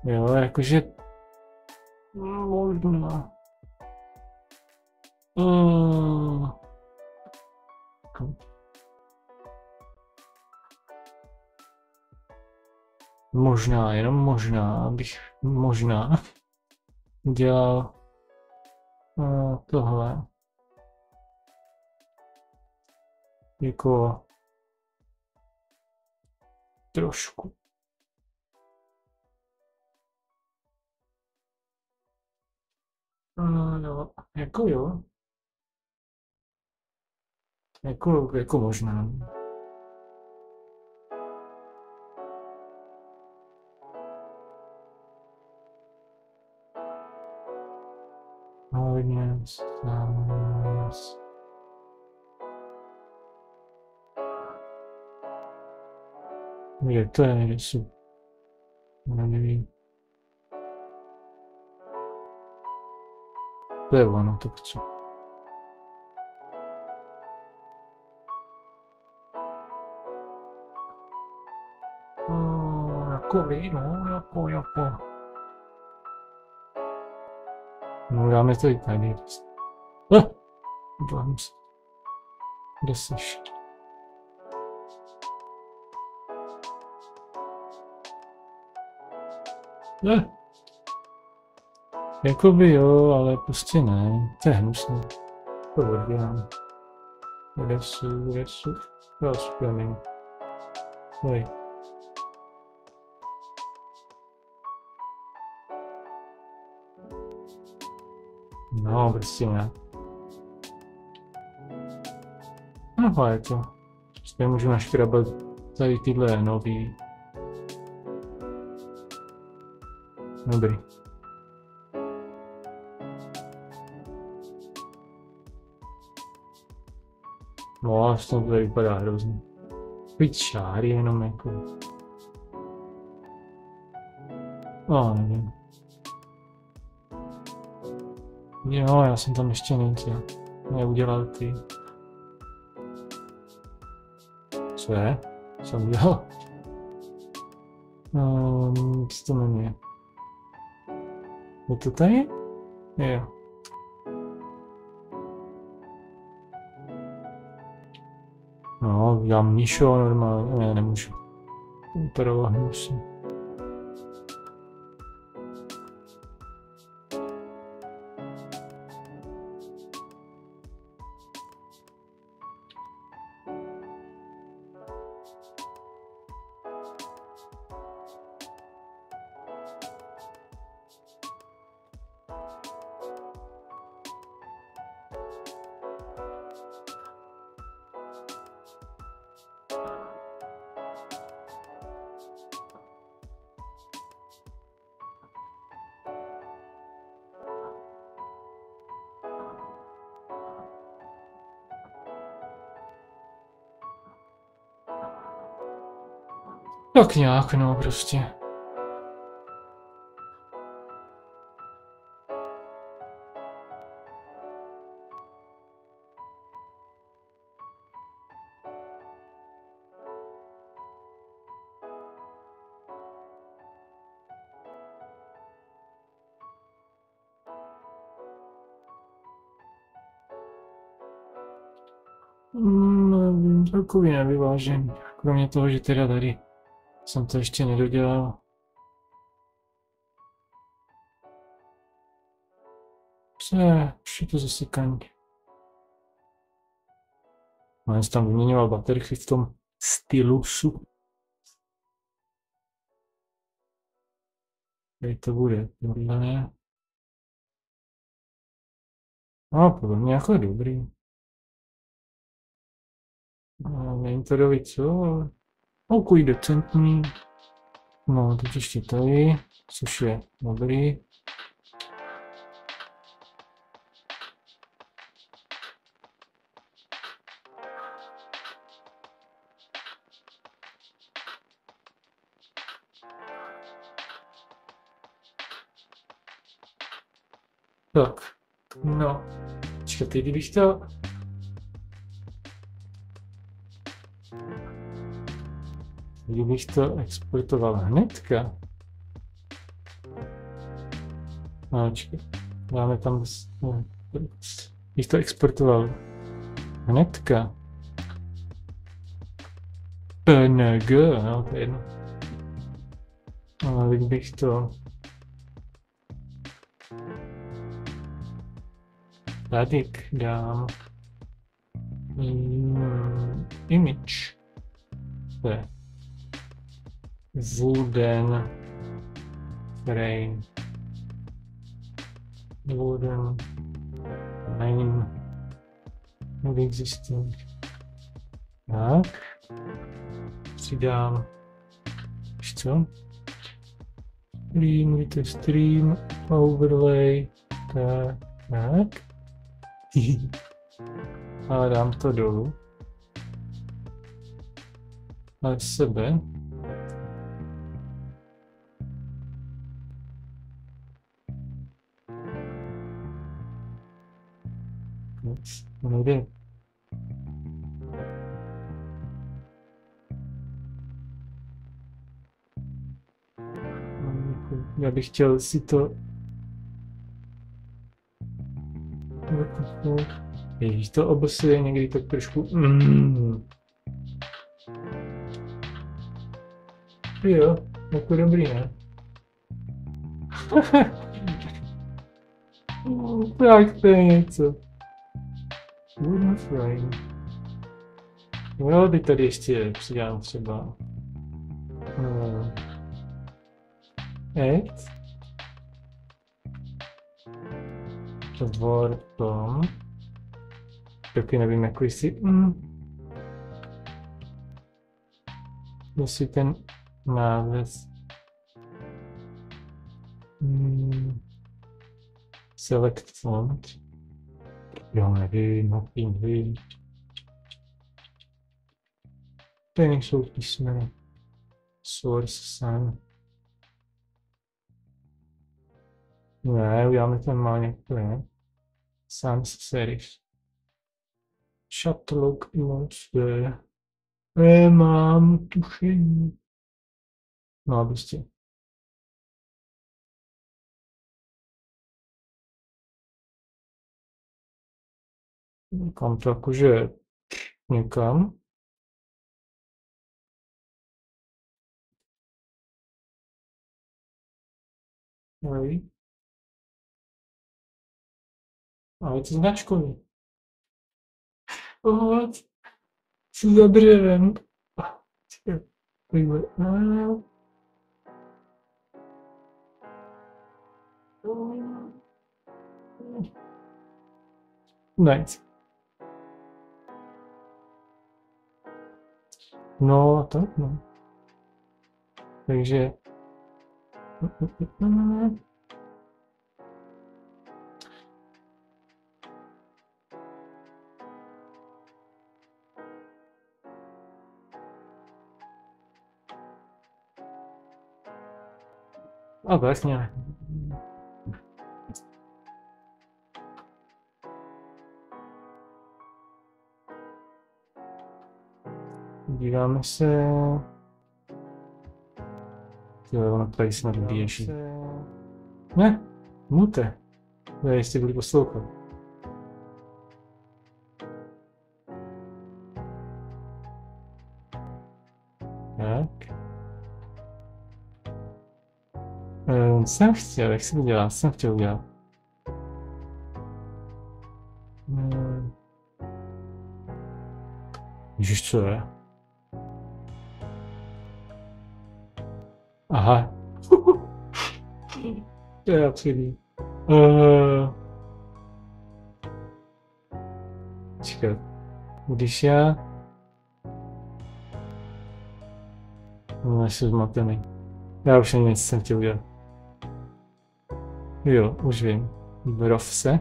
Jo, jakože... Možná. Možná, jenom možná, bych dělal tohle. Jako trošku. No, jako jo. Jako možná. Audience, je to je něco. Nevím. To je ono, to chci. Jako víno, jako. No dáme to i tady. Dívám se. Kde seš? Jakoby jo, ale prostě ne. To je hnusný. To oddělám. Kde jsou? Já spělím. Hej. No, prostě ne. No, je to. Prostě můžu naškrabat tady tyhle nový. Dobrý. No, ale to tady vypadá hrozně. Takový čáry jenom jako. No, nevím. Jo, já jsem tam ještě nic neudělal ty. Co je? Co jsem udělal? Co to jmenuje? Je to tady? Jo. No, já míšo normálně, ne, nemůžu. Upravovat musím. Tak nějak, no, prostě. Takový nevyvážený. Kromě toho, že teda tady jsem to ještě nedodělal. Co je? Už je to zasekaný. Mám si tam vyměňoval baterky v tom stylusu. Tady to bude, tohle ne. No, podle mě jako je dobrý. No, není to doví co, ale takový decentní. No, teď ještě tady, což je dobrý. Tak, no, počkejte, kdybych to... Kdybych to exportoval hnedka. No, počkej, dáme tam... Kdybych to exportoval hnedka. PNG, no, to je jedno. Ale kdybych to... Tady dám image. To je wooden frame. Wooden frame. Not existing. Tak. Přidám. Víš co? Stream, to je stream, overlay. Tak. A dám to dolů. Ale sebe. Nic, to nejde. Já bych chtěl si to Ježíš, to obsuje někdy tak trošku. Jo, jako dobrý, ne? Tak to je něco. Wooden frame. Jo, teď tady ještě přidám třeba add Wordom. Taky nevím, jako jestli ten náves select font. Jo, nevím. Tady nejsou písmeny. Source sun. Ne, uděláme ten má některé. Sans serif. Shutlock monster. Mám tušení. No, prostě. Kam to jakože někam. Hej. A je to značkový. Co za dřevem. Nice. No, tak no. Takže... A vlastně. Díváme se. Jo, ono tady snad běží. Ne, mute. Já jestli budu poslouchat. Tak. Jsem chtěl, jak se to dělá? Jsem chtěl udělat. Ježiš, co je? Aha. To je absurdní. Čekat. Když já... No, jsem zmatený. Já už ani něco jsem chtěl udělat. Jo, už vím. Browse.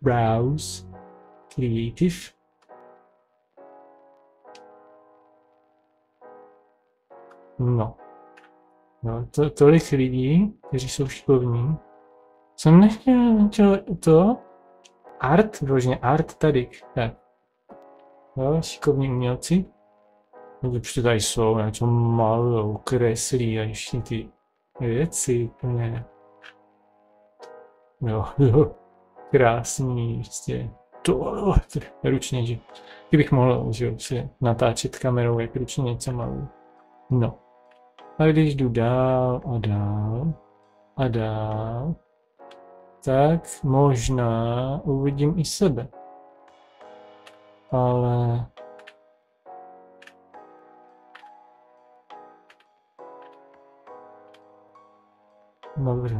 Browse. Creative. No. No, tolik lidí, kteří jsou šikovní. Jsem nechtěl to. Art, vložně art tady. Tak. Jo, šikovní umělci. Už to tady jsou, něco malou, kreslí a ještě ty věci. Ne. Jo, krásný, prostě. To ručně, že kdybych mohl, že si natáčet kamerou, jak ručně něco malou. No. A když jdu dál a dál a dál, tak možná uvidím i sebe. Ale... Dobře.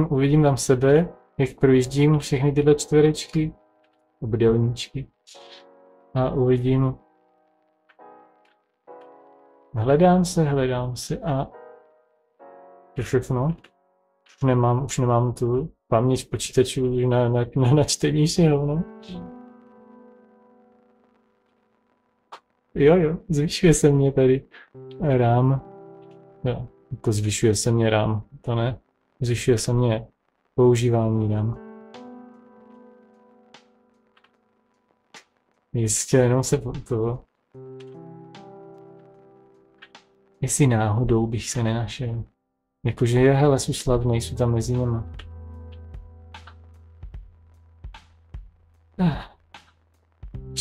Uvidím tam sebe, jak projíždím všechny tyhle čtverečky, obdélníčky. A uvidím... Hledám se a... Je všechno. Už nemám tu paměť počítačů na čtení si hovno. Jo, zvyšuje se mě tady RAM. Jo, jako zvyšuje se mě RAM, to ne. Zvyšuje se mě používání RAM. Jistě, jenom se to... Jestli náhodou bych se nenašel. Jakože je, hele, jsou slavný, jsou tam mezi nimi.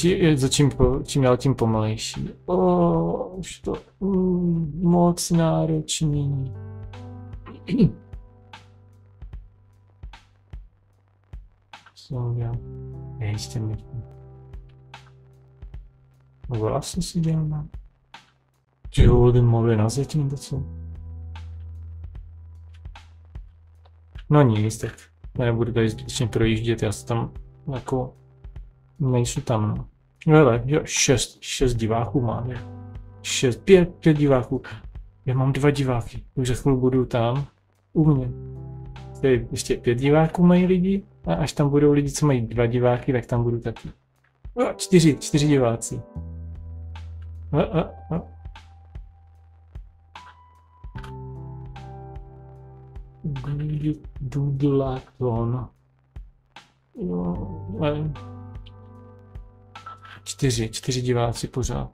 je čím dál tím pomalejší. Už to moc náročný. Co já? Ještě mi. Vlasy si dělám. Jo, ty mluví na zeď nebo co? No nic, tak nebudu tady zbytečně projíždět, já se tam jako nejsou tam, no. Hele, jo, 6 diváků mám, je. 5 diváků. Já mám 2 diváky, už za chvíli budu tam, u mě. Tady ještě 5 diváků mají lidi, a až tam budou lidi, co mají 2 diváky, tak tam budu taky. 4 diváci. Doodlaton. Jo, 4 diváci pořád.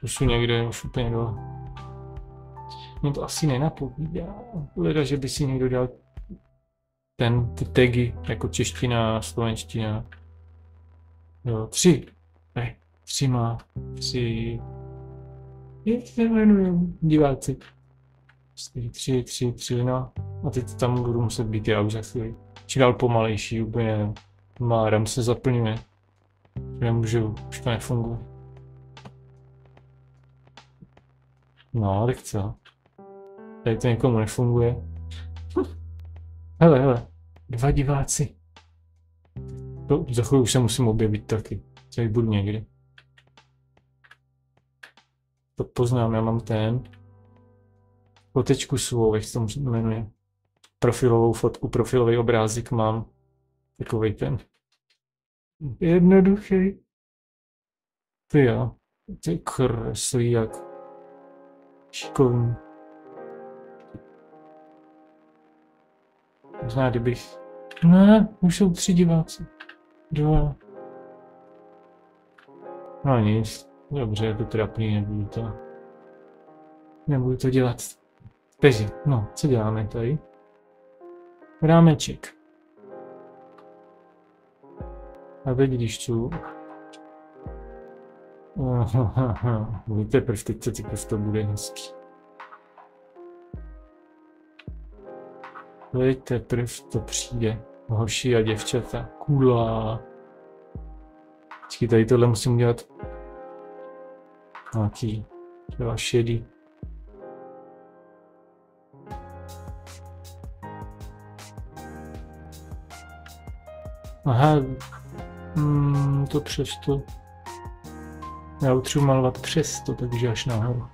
To jsou někde už úplně dole. Mě to asi nenapovídá. Leda, že by si někdo dal ty tagy jako čeština, slovenština. Jo, 3. Ne, 3 má. 3. Jak se jmenují diváci? 3, no. A teď tam budu muset být já už za chvíli. Čím dál pomalejší, úplně má RAM se zaplňuje. Nemůžu, už to nefunguje. No, tak co? Tady to někomu nefunguje. Hele, 2 diváci. To, za chvíli už se musím objevit taky. Tady budu někdy. To poznám, já mám ten. Fotečku svou, jak se to jmenuje. Profilovou fotku, profilový obrázek mám. Takovej ten. Jednoduchý. Ty jo. Ty kreslí jak šikovný. Možná kdybych... Ne, už jsou 3 diváci. 2. No nic. Dobře, je to trapný, nebudu to dělat. Takže, no, co děláme tady? Rámeček. A teď když chci... Teprve teď to bude hezký. Teď teprve to přijde. Hoši a děvčata. Kula. Počkej, tady tohle musím udělat. Nějaký třeba šedý. Aha, to přesto. Já potřebuji malovat přesto, takže až nahoru.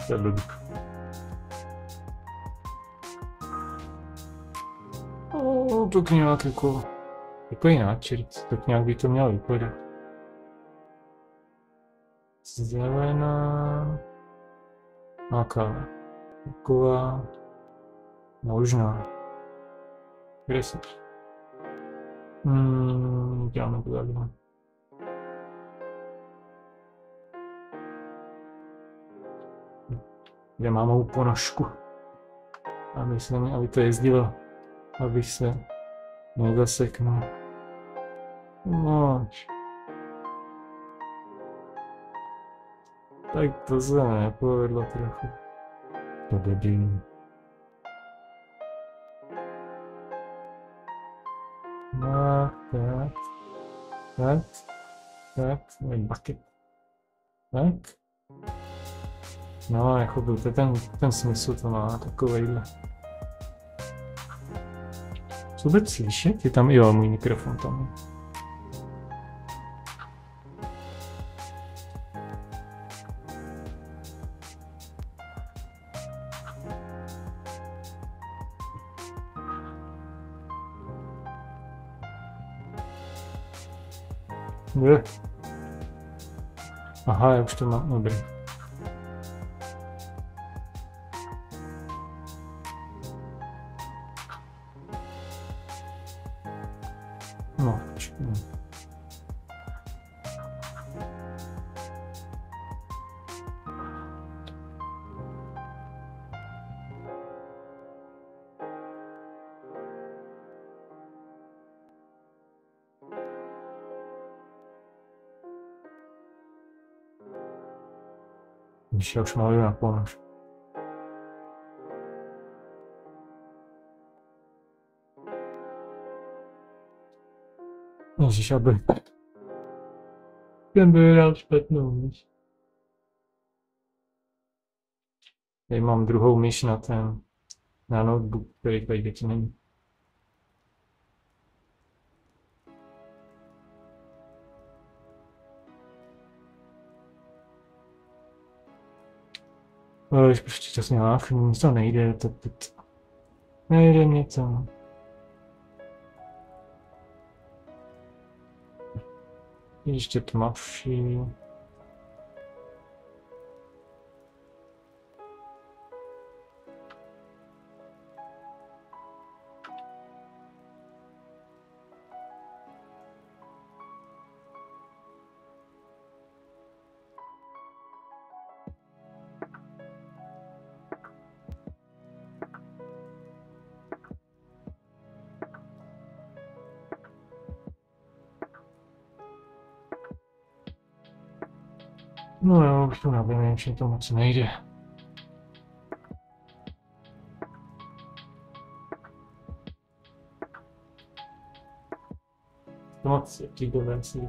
To je blbý. Tak nějak jako jinak, tak nějak by to mělo vypadat. Zelená. Nějaká taková. Možná. Kde jsi? Děláme to takhle. Kde mám mou ponožku, aby to jezdilo, aby se nezaseknul. No. Tak to se nepovedlo trochu. To debilní. No, tak, bucket. Tak. No, jako byl to ten smysl to má takovejhle. Co vůbec slyšet? Je tam, jo, můj mikrofon tam. Je. Aha, já už to mám, dobrý. No, počkej. Když já už maluju na ponož. Ježiš, aby ten by dal špatnou myš. Tady mám druhou myš na notebook, který tady teď není. Ale když prostě časně láfnu, nic to nejde, nejde mě to. Ještě tmavší. No jo, už to nabijeme, že to moc nejde. To moc je klidové si.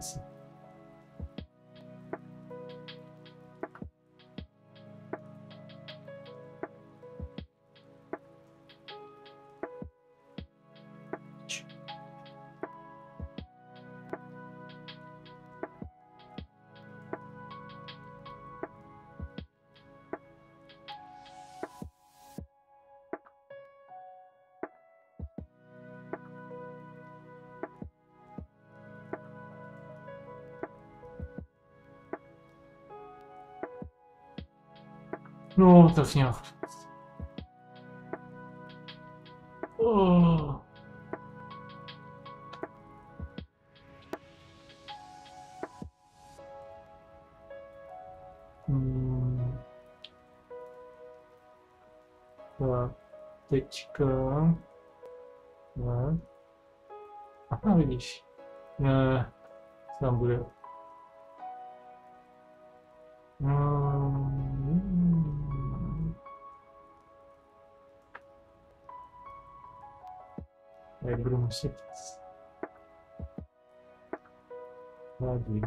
No, tak nějak. Oh. Tak, teďka. Ne. Aha, vidíš. Ne, tam bude. Já budu muset hladit.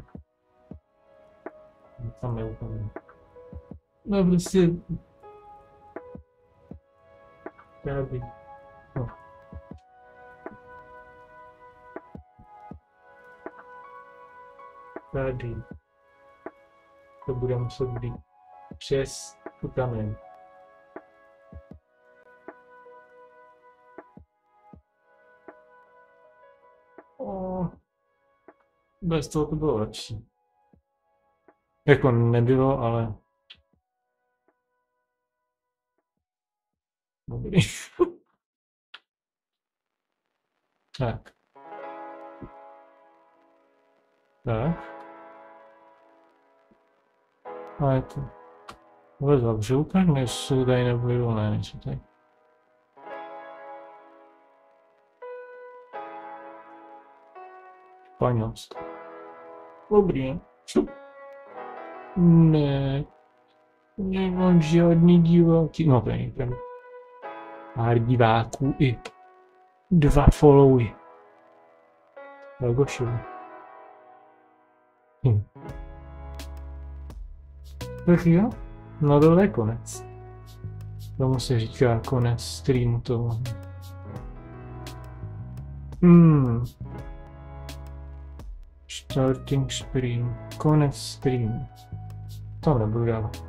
Tam neúplně. No prostě tady. No. Tady. To bude muset být přes tu kamen. Bez toho to bylo lepší. Jako nebylo, ale... Dobrý. Tak. Tak. A je to... Vůbec dobře, úplně jestli tady nebylo, ne, něco tady. Španělsko. Dobrý. Ne. Nemám žádný diváky. No to není ten. Pár diváků i 2 followy. Logošovi. Tak jo, no dole konec. Tomu se říká konec streamu toho. Starting stream, konec streamu. Tam nebudu dávat.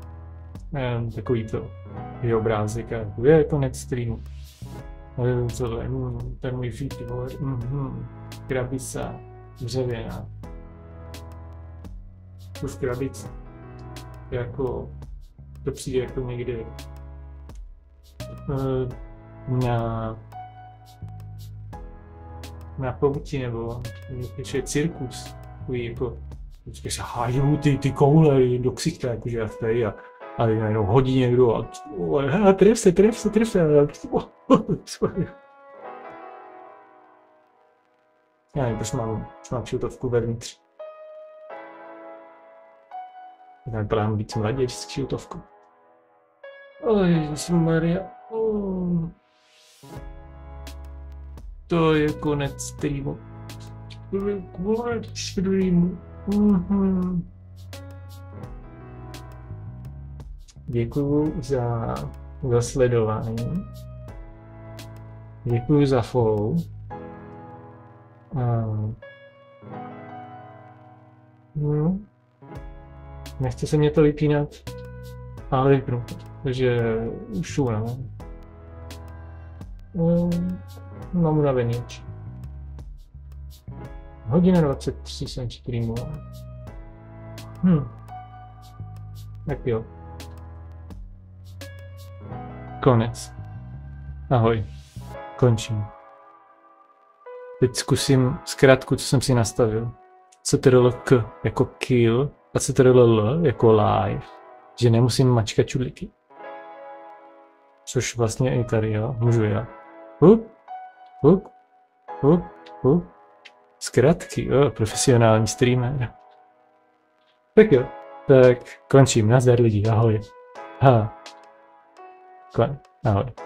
Takový to je obrázek a je konec streamu. Co je, ten můj feed, krabisa, dřevěná. kus krabic. Jako, to přijde jako někdy na pouti nebo je cirkus, takový jako, vždycky se hážou ty koule do ksichta, jakože já tady a jenom hodí někdo a tref se, já nevím, proč mám kšiltovku vevnitř. Já vypadám víc mladější s kšiltovkou. Ježišmarja. To je konec streamu. Děkuju za sledování. Děkuju za follow. Nechce se mě to vypínat, ale vypnu to, takže už unavený. Mám unavený oči. 1:23 jsem streamoval. Tak jo. Konec. Ahoj. Končím. Teď zkusím zkrátku, co jsem si nastavil. CTRL-K jako kill a CTRL-L jako live. Že nemusím mačkat čudliky. Což vlastně i tady, jo, můžu já. Zkrátky, jo, profesionální streamer. Tak jo, tak končím, nazdar lidi, ahoj. Ahoj.